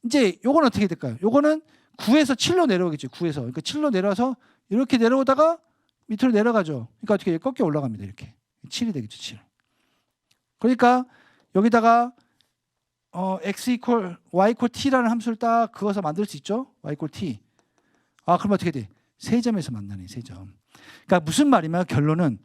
이제 요건 어떻게 될까요? 요거는 9에서 7로 내려오겠죠. 9에서. 그러니까 7로 내려와서 이렇게 내려오다가 밑으로 내려가죠. 그러니까 어떻게 꺾여 올라갑니다. 이렇게. 7이 되겠죠. 7. 그러니까 여기다가 x 이퀄 y 이퀄 t라는 함수를 딱 그어서 만들 수 있죠. y 이퀄 t. 아, 그럼 어떻게 돼? 세 점에서 만나네. 세 점. 그러니까 무슨 말이냐면 결론은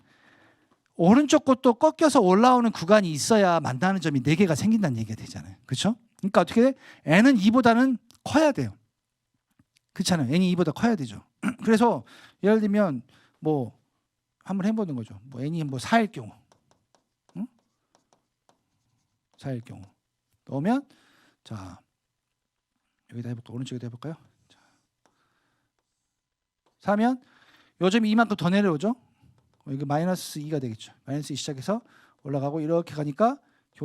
오른쪽 것도 꺾여서 올라오는 구간이 있어야 만나는 점이 4개가 생긴다는 얘기가 되잖아요. 그렇죠? 그러니까 어떻게 돼? n은 2보다는 커야 돼요. 그렇잖아요. n이 2보다 커야 되죠. 그래서 예를 들면 뭐 한번 해보는 거죠. 뭐 n이 뭐 4일 경우, 응? 4일 경우 넣으면 자 여기다 해볼까? 오른쪽에다 해볼까요? 자, 4면 요 점이 이만큼 더 내려오죠. 이게 마이너스 2가 되겠죠. 마이너스 2 시작해서 올라가고 이렇게 가니까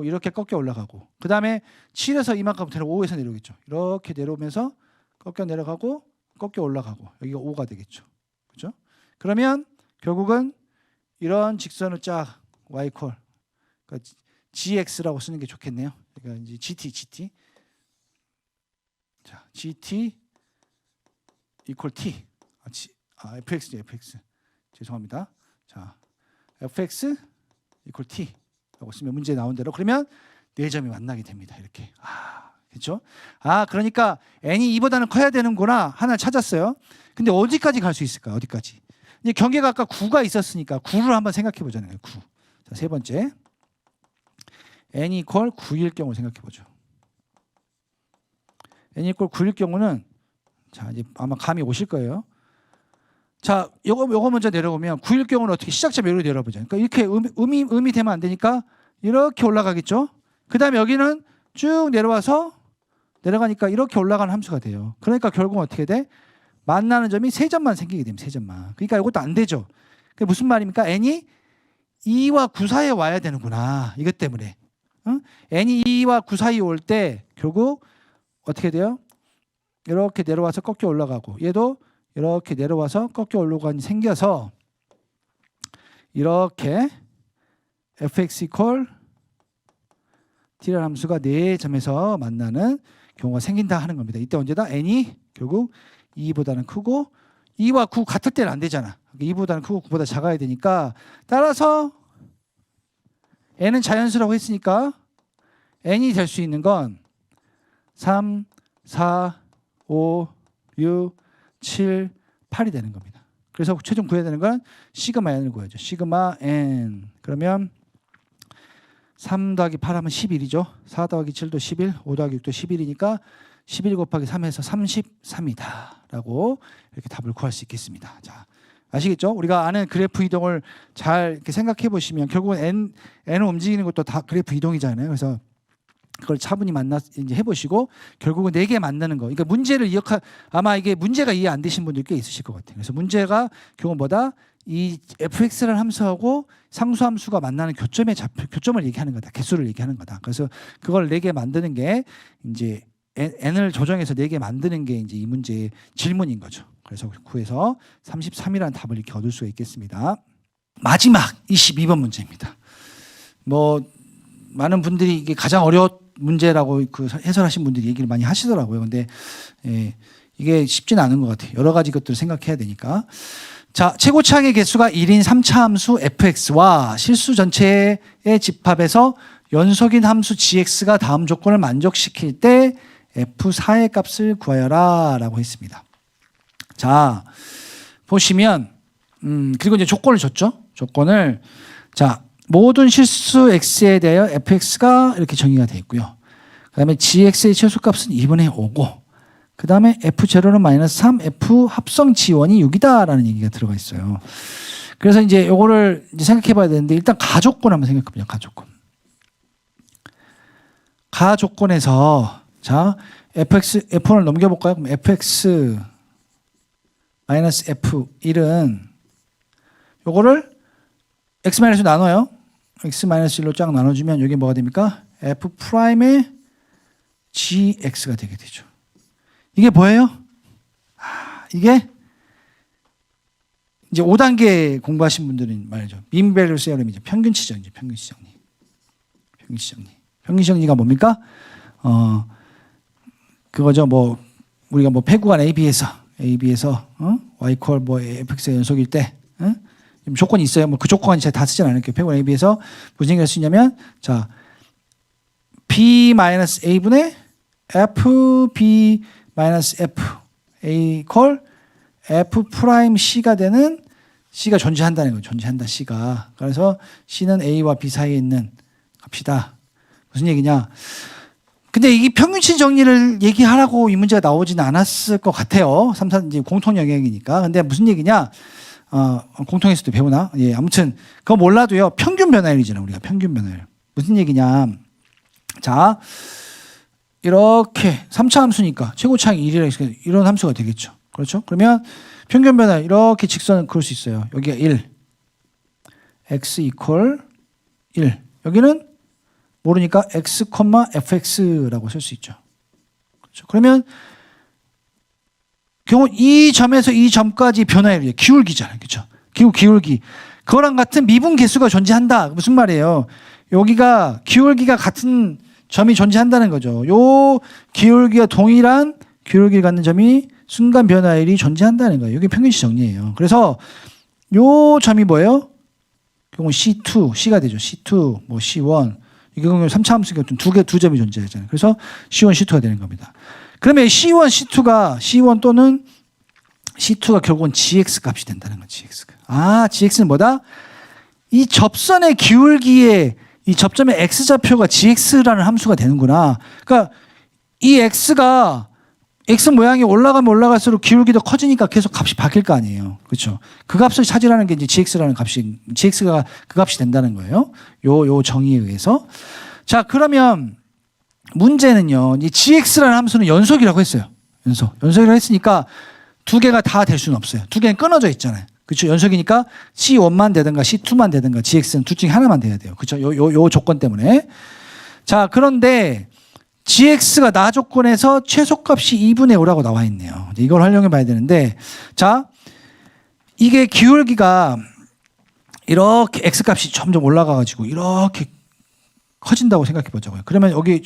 이렇게 꺾여 올라가고, 그 다음에 7에서 이만큼 내려 5에서 내려오겠죠. 이렇게 내려오면서 꺾여 내려가고 꺾여 올라가고 여기가 5가 되겠죠. 그렇죠? 그러면 결국은 이런 직선을 쫙 y 콜, 그러니까 gx라고 쓰는 게 좋겠네요. 그러니까 이제 gt 자 gt 이퀄 t fx죠. fx 죄송합니다. 자 fx 이퀄 t 라고 쓰면 문제 나온 대로 그러면 4점이 만나게 됩니다. 이렇게. 그렇죠? 그러니까 n이 2보다는 커야 되는구나 하나 찾았어요. 근데 어디까지 갈 수 있을까? 어디까지? 이제 경계가 아까 9가 있었으니까 9를 한번 생각해 보잖아요. 9. 자, 세 번째. n이 이퀄 9일 경우 생각해 보죠. n이 이퀄 9일 경우는 자, 이제 아마 감이 오실 거예요. 자, 요거 먼저 내려오면 9일 경우는 어떻게 시작점 여기로 내려보자. 그러니까 이렇게 음이 되면 안 되니까 이렇게 올라가겠죠. 그 다음에 여기는 쭉 내려가니까 이렇게 올라가는 함수가 돼요. 그러니까 결국은 어떻게 돼? 만나는 점이 3점만 생기게 됩니다. 3점만. 그러니까 이것도 안 되죠. 그게 무슨 말입니까? n이 2와 9 사이에 와야 되는구나. 이것 때문에. n이 2와 9 사이에 올 때 결국 어떻게 돼요? 이렇게 내려와서 꺾여 올라가고 얘도 이렇게 내려와서 꺾여 올라가니 생겨서 이렇게 fx equal t라는 함수가 4점에서 만나는 경우가 생긴다 하는 겁니다. 이때 언제다? n이 결국 2보다는 크고 2와 9 같을 때는 안 되잖아. 2보다는 크고 9보다 작아야 되니까 따라서 n은 자연수라고 했으니까 n이 될 수 있는 건 3, 4, 5, 6, 7, 8이 되는 겁니다. 그래서 최종 구해야 되는 건 시그마 n을 구해야죠. 시그마 n. 그러면 3 더하기 8 하면 11이죠. 4 더하기 7도 11, 5 더하기 6도 11이니까 11 곱하기 3에서 33이다 라고 이렇게 답을 구할 수 있겠습니다. 자, 아시겠죠? 우리가 아는 그래프 이동을 잘 이렇게 생각해 보시면 결국은 n을 움직이는 것도 다 그래프 이동이잖아요. 그래서 그걸 차분히 이제 해보시고 결국은 4개 만드는 거. 그러니까 문제를 아마 이게 문제가 이해 안 되신 분들 꽤 있으실 것 같아요. 그래서 문제가 결국 뭐다? 이 fx라는 함수하고 상수함수가 만나는 교점을 얘기하는 거다. 개수를 얘기하는 거다. 그래서 그걸 4개 만드는 게 이제 n을 조정해서 4개 만드는 게 이제 이 문제의 질문인 거죠. 그래서 구해서 33이라는 답을 이렇게 얻을 수가 있겠습니다. 마지막 22번 문제입니다. 뭐 많은 분들이 이게 가장 어려운 문제라고 해설하신 분들이 얘기를 많이 하시더라고요. 근데 이게 쉽지는 않은 것 같아요. 여러 가지 것들을 생각해야 되니까. 자, 최고차항의 개수가 1인 3차 함수 fx와 실수 전체의 집합에서 연속인 함수 gx가 다음 조건을 만족시킬 때 f4의 값을 구하여라 라고 했습니다. 자, 보시면 그리고 이제 조건을 줬죠. 조건을 자, 모든 실수 x에 대하여 fx가 이렇게 정의가 되어 있고요. 그 다음에 gx의 최소값은 2분의 5고 그 다음에 f0는 마이너스 3, f 합성 g1이 6이다 라는 얘기가 들어가 있어요. 그래서 이제 요거를 이제 생각해 봐야 되는데 일단 가조건 한번 생각해 보자. 가조건에서 자 f1을 넘겨볼까요? 그럼 fx 마이너스 f1은 요거를 x-1로 나눠요. x-1로 쫙 나눠주면 여기 뭐가 됩니까? f'의 gx가 되게 되죠. 이게 뭐예요? 이게 이제 5단계 공부하신 분들은 말이죠. mean value theorem이죠. 평균치 정리. 평균치 정리가 뭡니까? 그거죠. 뭐 우리가 뭐 패구간 AB에서 y 콜 뭐 fx의 연속일 때 조건이 있어요. 뭐 그 조건은 제가 다 쓰진 않을게요. 패구간 AB에서 무슨 얘기를 할 수 있냐면 자 b-a분의 fb f a 콜 f'c가 되는 c가 존재한다는 거예요. 존재한다 c가. 그래서 c는 a와 b 사이에 있는 값이다. 무슨 얘기냐? 근데 이 평균치 정리를 얘기하라고 이 문제가 나오지는 않았을 것 같아요. 3, 4 이제 공통 영역이니까. 근데 무슨 얘기냐? 공통에서도 배우나? 예, 아무튼 그거 몰라도요. 평균 변화율이잖아요. 우리가 평균 변화율. 무슨 얘기냐? 자, 이렇게 3차 함수니까 최고차항이 1이라 이런 함수가 되겠죠. 그렇죠? 그러면 평균 변화 이렇게 직선을 그을 수 있어요. 여기가 1. x 이퀄 1. 여기는 모르니까 x, fx라고 쓸 수 있죠. 그렇죠? 그러면 경우 이 점에서 이 점까지 변화율이에요. 기울기잖아요. 그렇죠? 기울기. 그거랑 같은 미분 개수가 존재한다. 무슨 말이에요? 여기가 기울기가 같은 점이 존재한다는 거죠. 요 기울기가 동일한 기울기를 갖는 점이 순간 변화율이 존재한다는 거예요. 이게 평균치 정리예요. 그래서 요 점이 뭐예요? 경우 C2, C가 되죠. C2, 뭐 C1. 이게 3차 함수가 두 점이 존재하잖아요. 그래서 C1, C2가 되는 겁니다. 그러면 C1, C1 또는 C2가 결국은 GX 값이 된다는 거예요. GX가. GX는 뭐다? 이 접선의 기울기에 이 접점의 X좌표가 GX라는 함수가 되는구나. 그러니까 이 X가 X 모양이 올라가면 올라갈수록 기울기도 커지니까 계속 값이 바뀔 거 아니에요. 그렇죠? 그 값을 찾으라는 게 이제 GX라는 값이, GX가 그 값이 된다는 거예요. 요 정의에 의해서. 자, 그러면 문제는요. 이 GX라는 함수는 연속이라고 했어요. 연속이라고 했으니까 두 개가 다 될 수는 없어요. 두 개는 끊어져 있잖아요. 그렇죠? 연속이니까 C1만 되든가 C2만 되든가 GX는 둘 중에 하나만 돼야 돼요. 그렇죠? 요 조건 때문에. 자, 그런데 GX가 나 조건에서 최소값이 2분의 5라고 나와 있네요. 이걸 활용해 봐야 되는데, 자, 이게 기울기가 이렇게 X값이 점점 올라가가지고 이렇게 커진다고 생각해 보자고요. 그러면 여기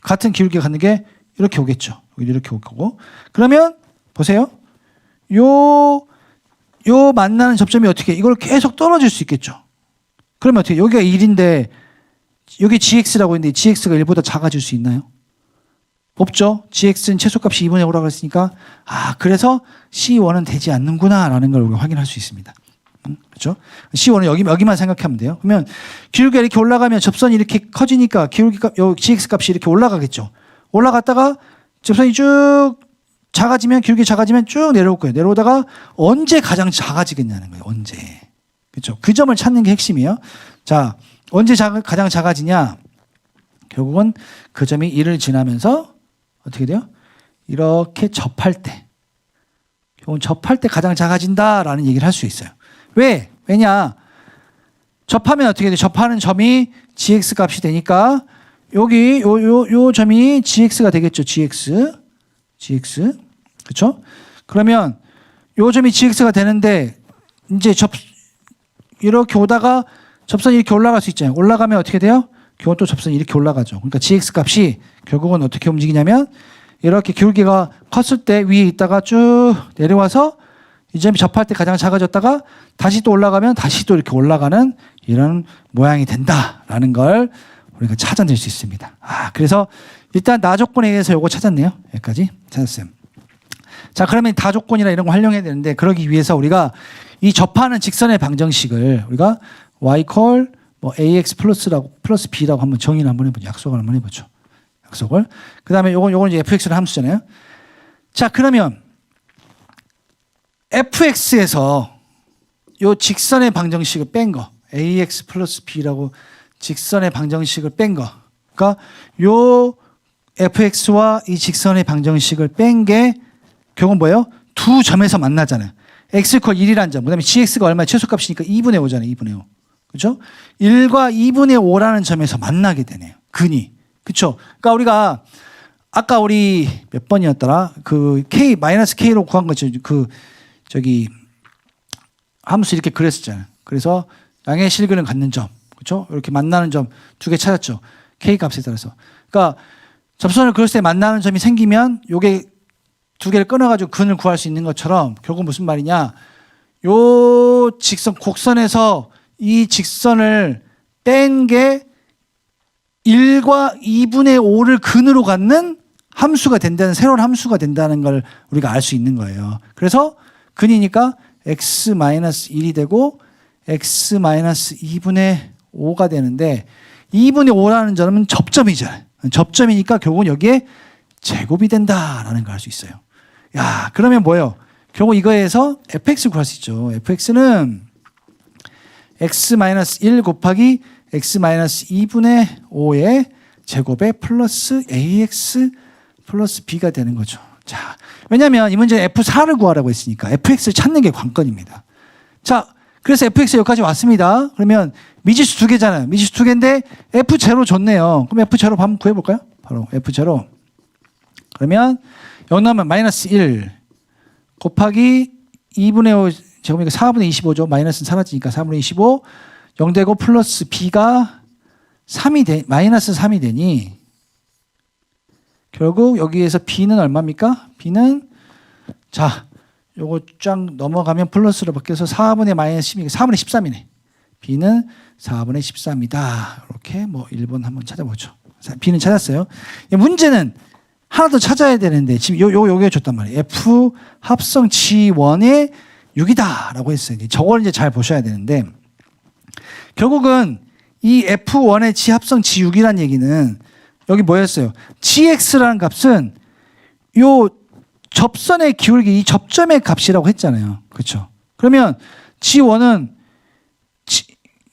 같은 기울기가 갖는 게 이렇게 오겠죠. 이렇게 올 거고. 그러면 보세요. 요 만나는 접점이 어떻게, 이걸 계속 떨어질 수 있겠죠. 그러면 어떻게, 여기가 1인데 여기 GX라고 했는데 GX가 1보다 작아질 수 있나요? 없죠. GX는 최소값이 2분의 5라고 했으니까, 그래서 C1은 되지 않는구나 라는 걸 우리가 확인할 수 있습니다. 그렇죠? C1은 여기만 생각하면 돼요. 그러면 기울기가 이렇게 올라가면 접선이 이렇게 커지니까 GX 값이 이렇게 올라가겠죠. 올라갔다가 접선이 쭉 작아지면, 기울기 작아지면 쭉 내려올 거예요. 내려오다가 언제 가장 작아지겠냐는 거예요. 언제. 그렇죠? 그 점을 찾는 게 핵심이에요. 자, 언제 가장 작아지냐? 결국은 그 점이 1을 지나면서 어떻게 돼요? 이렇게 접할 때. 결국은 접할 때 가장 작아진다라는 얘기를 할 수 있어요. 왜냐? 접하면 어떻게 돼요? 접하는 점이 GX 값이 되니까 여기 요 점이 GX가 되겠죠. GX. 그렇죠? 그러면 요 점이 GX가 되는데 이제 이렇게 오다가 접선이 이렇게 올라갈 수 있잖아요. 올라가면 어떻게 돼요? 결국 또 접선이 이렇게 올라가죠. 그러니까 GX 값이 결국은 어떻게 움직이냐면 이렇게 기울기가 컸을 때 위에 있다가 쭉 내려와서 이 점이 접할 때 가장 작아졌다가 다시 또 올라가면 다시 또 이렇게 올라가는 이런 모양이 된다라는 걸 우리가 찾아낼 수 있습니다. 그래서 일단 나 조건에 의해서 요거 찾았네요. 여기까지 찾았어요. 자, 그러면 다 조건이나 이런 거 활용해야 되는데, 그러기 위해서 우리가 이 접하는 직선의 방정식을 우리가 y 콜 ax 플러스 b라고 한번 정의를 한번 해보죠. 약속을 한번 해보죠. 약속을. 그 다음에 요건 이제 fx를 함수잖아요. 자, 그러면 fx에서 요 직선의 방정식을 뺀 거, ax 플러스 b라고 직선의 방정식을 뺀 거. 그러니까 요 fx와 이 직선의 방정식을 뺀 게 결국은 뭐예요? 두 점에서 만나잖아요. x = 1이라는 점. 그다음에 gx가 얼마나 최소값이니까 2분의 5잖아요. 2분의 5. 그렇죠? 1과 2분의 5라는 점에서 만나게 되네요. 근이. 그렇죠? 그러니까 우리가 아까 우리 몇 번이었더라? 그 K로 구한 거죠. 저기 함수 이렇게 그렸었잖아요. 그래서 양의 실근을 갖는 점. 그렇죠? 이렇게 만나는 점 두 개 찾았죠. K 값에 따라서. 그러니까 접선을 그렸을 때 만나는 점이 생기면 요게 두 개를 끊어가지고 근을 구할 수 있는 것처럼 결국 무슨 말이냐. 요 곡선에서 이 직선을 뺀 게 1과 2분의 5를 근으로 갖는 함수가 된다는, 새로운 함수가 된다는 걸 우리가 알 수 있는 거예요. 그래서 근이니까 x-1이 되고 x-2분의 5가 되는데 2분의 5라는 점은 접점이잖아요. 접점이니까 결국은 여기에 제곱이 된다라는 걸 알 수 있어요. 야, 그러면 뭐예요? 결국 이거에서 fx 구할 수 있죠. fx는 x-1 곱하기 x-2분의 5의 제곱에 플러스 ax 플러스 b가 되는 거죠. 자, 왜냐하면 이 문제는 f4를 구하라고 했으니까 fx를 찾는 게 관건입니다. 자, 그래서 fx 여기까지 왔습니다. 그러면 미지수 두 개잖아요. 미지수 두 개인데 f0 줬네요. 그럼 f0 한번 구해볼까요? 바로 f0. 그러면 여기 나오면 마이너스 1 곱하기 2분의 5 제곱이니까 4분의 25죠. 마이너스는 사라지니까 4분의 25 0되고 플러스 b가 3이 마이너스 3이 되니 결국 여기에서 b는 얼마입니까? b는 자, 요거 쫙 넘어가면 플러스로 바뀌어서 4분의 마이너스 10이니까 4분의 13이네. b는 4분의 13이다. 이렇게 뭐 1번 한번 찾아보죠. b는 찾았어요. 문제는 하나 더 찾아야 되는데 지금 요게 줬단 말이에요. f 합성 g1의 6이다라고 했어요. 저걸 이제 잘 보셔야 되는데 결국은 이 f1의 g 합성 g6이라는 얘기는 여기 뭐였어요? gx라는 값은 요 접선의 기울기, 이 접점의 값이라고 했잖아요. 그렇죠? 그러면 G1은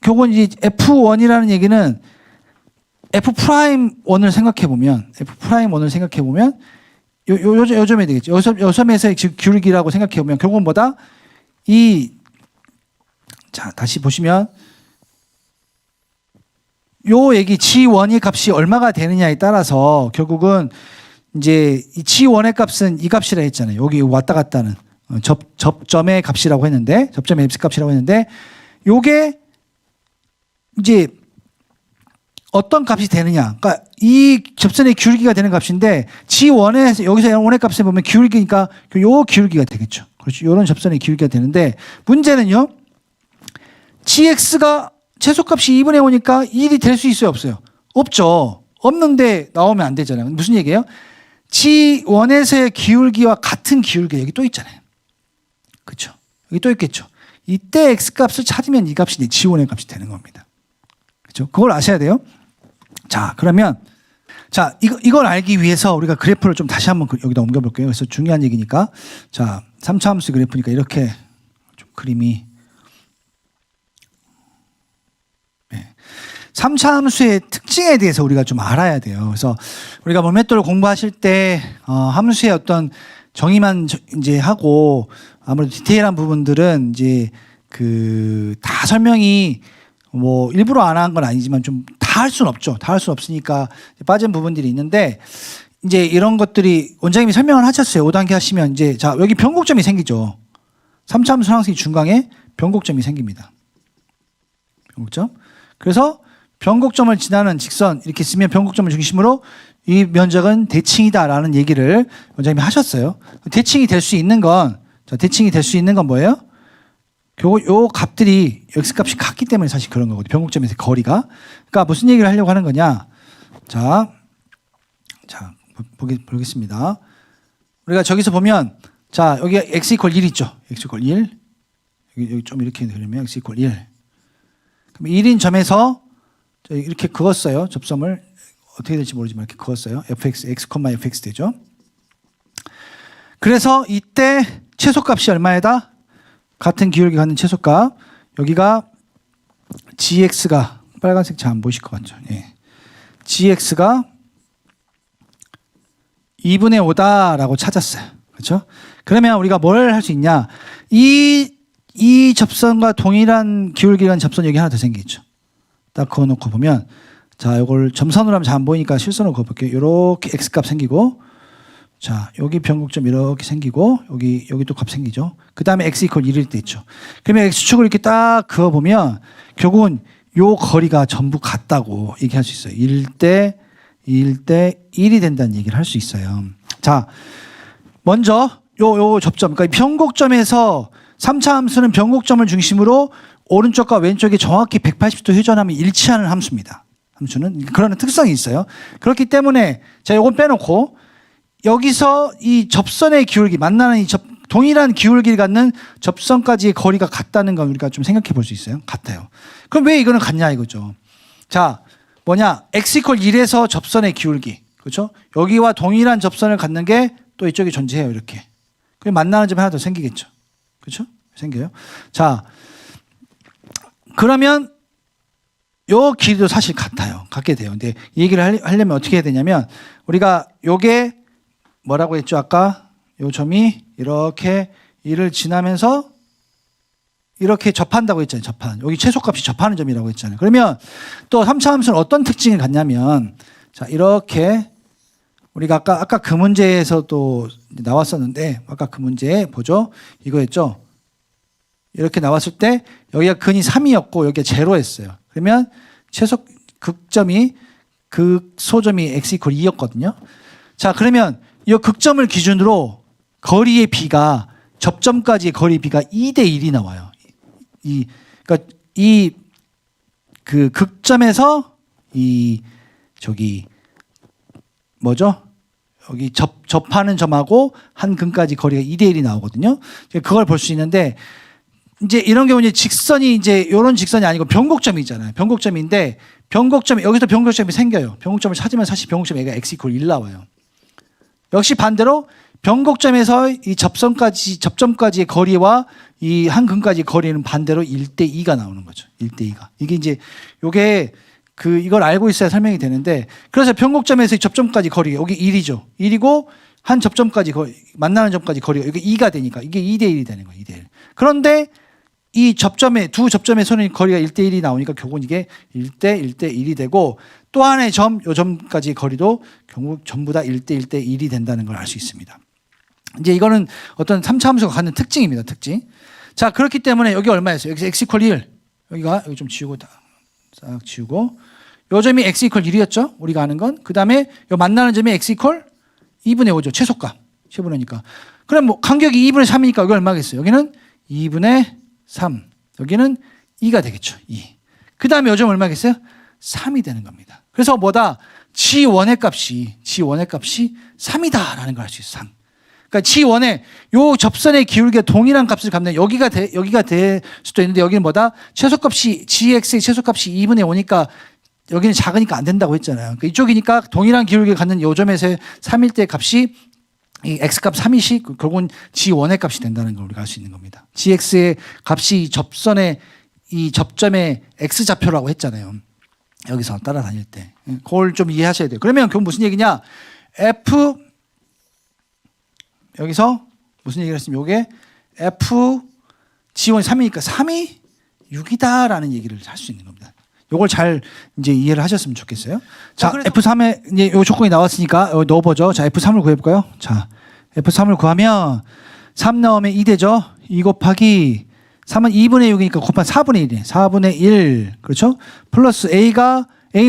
결국은 이제 F1이라는 얘기는 F'1을 생각해 보면 요 점이 되겠죠. 요 점에서의 기울기라고 생각해 보면 결국은 뭐다? 자, 다시 보시면 요 얘기 G1의 값이 얼마가 되느냐에 따라서 결국은 이제 이 G1의 값은 이 값이라 했잖아요. 여기 왔다 갔다 하는 접점의 값이라고 했는데, 접점의 X 값이라고 했는데, 요게 이제 어떤 값이 되느냐. 그러니까 이 접선의 기울기가 되는 값인데, G1에서 여기서 1의 값에 보면 기울기니까 요 기울기가 되겠죠. 그렇죠. 요런 접선의 기울기가 되는데, 문제는요, GX가 최소값이 2분의 5니까 1이 될 수 있어요, 없어요? 없죠. 없는데 나오면 안 되잖아요. 무슨 얘기예요? G1에서의 기울기와 같은 기울기 여기 또 있잖아요. 그렇죠? 여기 또 있겠죠. 이때 X값을 찾으면 이 값이 G1의 값이 되는 겁니다. 그렇죠? 그걸 아셔야 돼요. 자, 그러면 자, 이걸 알기 위해서 우리가 그래프를 좀 다시 한번 여기다 옮겨 볼게요. 그래서 중요한 얘기니까. 자, 3차 함수 그래프니까 이렇게 좀 그림이 3차 함수의 특징에 대해서 우리가 좀 알아야 돼요. 그래서 우리가 모멘토를 공부하실 때 함수의 어떤 정의만 이제 하고 아무래도 디테일한 부분들은 이제 다 설명이 뭐 일부러 안 한 건 아니지만 좀 다 할 수는 없죠. 다 할 수는 없으니까 빠진 부분들이 있는데 이제 이런 것들이 원장님이 설명을 하셨어요. 5단계 하시면 이제 자, 여기 변곡점이 생기죠. 3차 함수 상승이 중간에 변곡점이 생깁니다. 변곡점. 그래서 변곡점을 지나는 직선 이렇게 쓰면 변곡점을 중심으로 이 면적은 대칭이다라는 얘기를 원장님이 하셨어요. 대칭이 될 수 있는 건 뭐예요? 결국 요 값들이 x 값이 같기 때문에 사실 그런 거거든요. 변곡점에서 거리가. 그러니까 무슨 얘기를 하려고 하는 거냐? 자 보겠습니다. 우리가 저기서 보면 자 여기 x = 1 있죠. x = 1. 여기 좀 이렇게 그리면 x = 1. 그럼 1인 점에서 이렇게 그었어요. 접점을 어떻게 될지 모르지만 이렇게 그었어요. fx, x, 되죠. 그래서 이때 최소값이 얼마에다? 같은 기울기 갖는 최소값. 여기가 gx가 빨간색 잘 안 보이실 것 같죠. 예. gx가 2분의 5다라고 찾았어요. 그렇죠? 그러면 우리가 뭘 할 수 있냐? 이 접선과 동일한 기울기라는 접선 여기 하나 더 생기죠. 딱 그어놓고 보면 자, 이걸 점선으로 하면 잘 안 보이니까 실선으로 그어볼게요. 이렇게 x값 생기고 자, 여기 변곡점 이렇게 생기고 여기도 값 생기죠. 그 다음에 x = 1일 때 있죠. 그러면 x축을 이렇게 딱 그어보면 결국은 요 거리가 전부 같다고 얘기할 수 있어요. 1대 1이 된다는 얘기를 할 수 있어요. 자, 먼저 요 접점, 그러니까 변곡점에서 3차 함수는 변곡점을 중심으로 오른쪽과 왼쪽이 정확히 180도 회전하면 일치하는 함수입니다. 함수는 그런 특성이 있어요. 그렇기 때문에 자, 요건 빼놓고 여기서 이 접선의 기울기, 만나는 이 동일한 기울기를 갖는 접선까지의 거리가 같다는 건 우리가 좀 생각해 볼 수 있어요. 같아요. 그럼 왜 이거는 같냐 이거죠. 자, 뭐냐? x = 1에서 접선의 기울기. 그렇죠? 여기와 동일한 접선을 갖는 게 또 이쪽에 존재해요. 이렇게. 그럼 만나는 점이 하나 더 생기겠죠. 그렇죠? 생겨요. 자, 그러면 요 길이도 사실 같아요. 같게 돼요. 근데 이 얘기를 하려면 어떻게 해야 되냐면 우리가 요게 뭐라고 했죠? 아까 요 점이 이렇게 이를 지나면서 이렇게 접한다고 했잖아요. 접한. 여기 최소값이 접하는 점이라고 했잖아요. 그러면 또 3차 함수는 어떤 특징을 갖냐면 자, 이렇게 우리가 아까 그 문제에서도 나왔었는데 아까 그 문제 보죠. 이거였죠. 이렇게 나왔을 때 여기가 근이 3이었고 여기가 제로였어요. 그러면 최소 극점이 극소점이 x = 2였거든요. 자, 그러면 이 극점을 기준으로 거리의 비가 접점까지의 거리 비가 2대 1이 나와요. 그러니까 그 극점에서 저기 뭐죠? 여기 접하는 점하고 한 근까지 거리가 2대 1이 나오거든요. 그걸 볼 수 있는데 이제 이런 경우 이제 직선이 이제 이런 직선이 아니고 변곡점이잖아요. 변곡점인데 여기서 변곡점이 생겨요. 변곡점을 찾으면 사실 변곡점 얘가 x = 1 나와요. 역시 반대로 변곡점에서 이 접점까지의 거리와 이 한 근까지 거리는 반대로 1대2가 나오는 거죠. 1대2가. 이게 이제 요게 이걸 알고 있어야 설명이 되는데, 그래서 변곡점에서 이 접점까지 거리, 여기 1이죠. 1이고 한 접점까지 만나는 점까지 거리가 이게 2가 되니까 이게 2대1이 되는 거예요. 2대1. 그런데 이 두 접점의 선의 거리가 1대1이 나오니까 결국은 이게 1대1이 되고, 또 하나의 요 점까지 거리도 결국 전부 다 1대1이 된다는 걸 알 수 있습니다. 이제 이거는 어떤 3차 함수가 갖는 특징입니다. 특징. 자, 그렇기 때문에 여기 얼마였어요? 여기 x 이퀄 1. 여기 좀 지우고 싹 지우고. 요 점이 x 이퀄 1이었죠? 우리가 아는 건. 그다음에 요 만나는 점이 x 이퀄 2분의 5죠. 최소값. 최분하니까. 그럼 뭐 간격이 2분의 3이니까 여기 얼마겠어요? 여기는 2분의 3. 여기는 2가 되겠죠. 2. 그다음에 요 점 얼마겠어요? 3이 되는 겁니다. 그래서 뭐다? G1의 값이 3이다라는 걸 알 수 있어요. 3. 그러니까 G1의 요 접선의 기울기가 동일한 값을 갖는 여기가 될 수도 있는데, 여기는 뭐다? 최소값이 GX의 최소값이 2분의 5니까 여기는 작으니까 안 된다고 했잖아요. 그러니까 이쪽이니까 동일한 기울기를 갖는 요 점에서의 3일 때 값이 이 x값 3이시 결국은 G1의 값이 된다는 걸 우리가 알 수 있는 겁니다. GX의 값이 이 접점의 x좌표라고 했잖아요. 여기서 따라다닐 때. 그걸 좀 이해하셔야 돼요. 그러면 그건 무슨 얘기냐? F 여기서 무슨 얘기를 했으면 요게 F G1이 3이니까 3이 6이다라는 얘기를 할 수 있는 겁니다. 요걸 잘 이제 이해를 하셨으면 좋겠어요. 자, F3에 이제 요 조건이 나왔으니까 여기 넣어보죠. 자, F3을 구해볼까요? 자, F3을 구하면 3 넣으면 2 되죠. 2 곱하기 3은 2분의 6이니까 곱한 4분의 1이에요. 4분의 1. 그렇죠? 플러스 A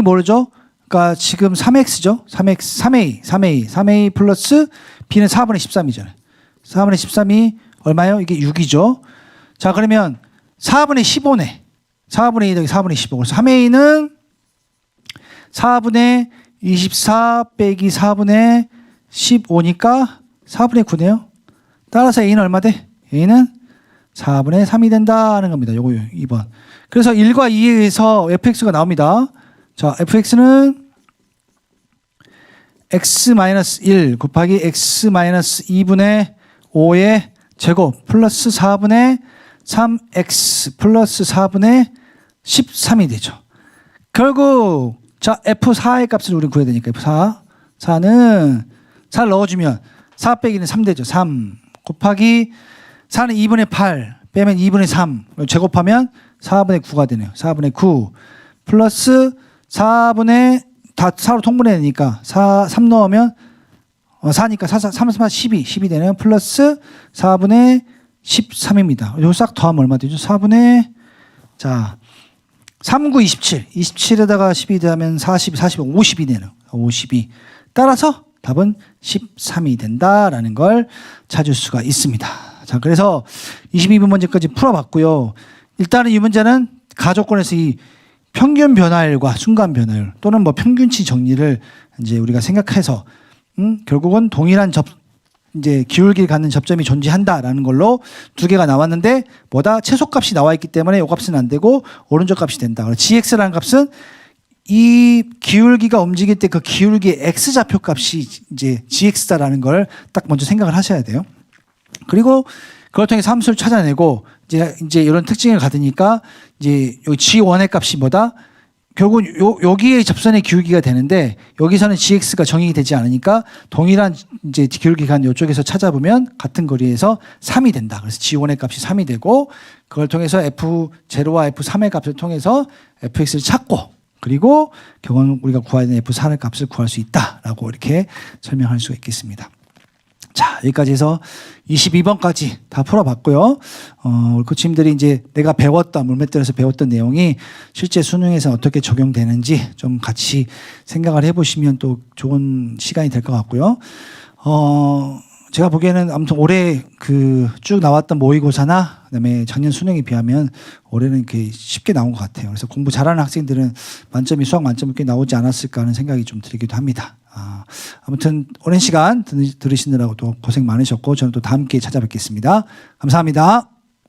뭐죠? 그러니까 지금 3X죠. 3A 플러스 B는 4분의 13이잖아요. 4분의 13이 얼마예요? 이게 6이죠. 자, 그러면 4분의 15네. 4분의 2 더하기 4분의 15. 그래서 3A는 4분의 24 빼기 4분의 15니까 4분의 9네요. 따라서 A는 얼마 돼? A는 4분의 3이 된다는 겁니다. 요거 2번. 그래서 1과 2에 의해서 fx가 나옵니다. 자, fx는 x-1 곱하기 x-2분의 5의 제곱 플러스 4분의 3x 플러스 4분의 13이 되죠. 결국 자, f4의 값을 우리는 구해야 되니까 f4는 4를 넣어주면 4 빼기는 3 되죠. 3 곱하기 4는 2분의 8 빼면 2분의 3 제곱하면 4분의 9가 되네요. 4분의 9 플러스 4분의 다 4로 통분해내니까 3 넣으면 4니까 3, 12 되네요. 플러스 4분의 13입니다. 이거 싹 더하면 얼마 되죠? 4분의 자 3, 9, 27 27에다가 12 더하면 40, 50이 되네요. 52 따라서 답은 13이 된다라는 걸 찾을 수가 있습니다. 자, 그래서 22번 문제까지 풀어봤고요. 일단은 이 문제는 가조건에서 이 평균 변화율과 순간 변화율 또는 뭐 평균치 정리를 이제 우리가 생각해서 결국은 동일한 이제 기울기를 갖는 접점이 존재한다라는 걸로 두 개가 나왔는데 뭐다? 최소값이 나와 있기 때문에 이 값은 안 되고 오른쪽 값이 된다. 그래서 GX라는 값은 이 기울기가 움직일 때 그 기울기의 X좌표 값이 이제 GX다라는 걸 딱 먼저 생각을 하셔야 돼요. 그리고 그걸 통해서 함수를 찾아내고 이제 이런 특징을 가지니까 이제 여기 G1의 값이 뭐다? 결국은 여기에 접선의 기울기가 되는데 여기서는 GX가 정의가 되지 않으니까 동일한 이제 기울기가 이쪽에서 찾아보면 같은 거리에서 3이 된다. 그래서 G1의 값이 3이 되고 그걸 통해서 F0와 F3의 값을 통해서 fx를 찾고 그리고 결국은 우리가 구해야 되는 F4의 값을 구할 수 있다라고 이렇게 설명할 수가 있겠습니다. 자, 여기까지 해서 22번까지 다 풀어봤고요. 우리 코치님들이 이제 내가 물맷돌에서 배웠던 내용이 실제 수능에서 어떻게 적용되는지 좀 같이 생각을 해보시면 또 좋은 시간이 될 것 같고요. 제가 보기에는 아무튼 올해 쭉 나왔던 모의고사나 그다음에 작년 수능에 비하면 올해는 이렇게 쉽게 나온 것 같아요. 그래서 공부 잘하는 학생들은 수학 만점이 꽤 나오지 않았을까 하는 생각이 좀 들기도 합니다. 아무튼 오랜 시간 들으시느라고 또 고생 많으셨고 저는 또 다음 기회에 찾아뵙겠습니다. 감사합니다.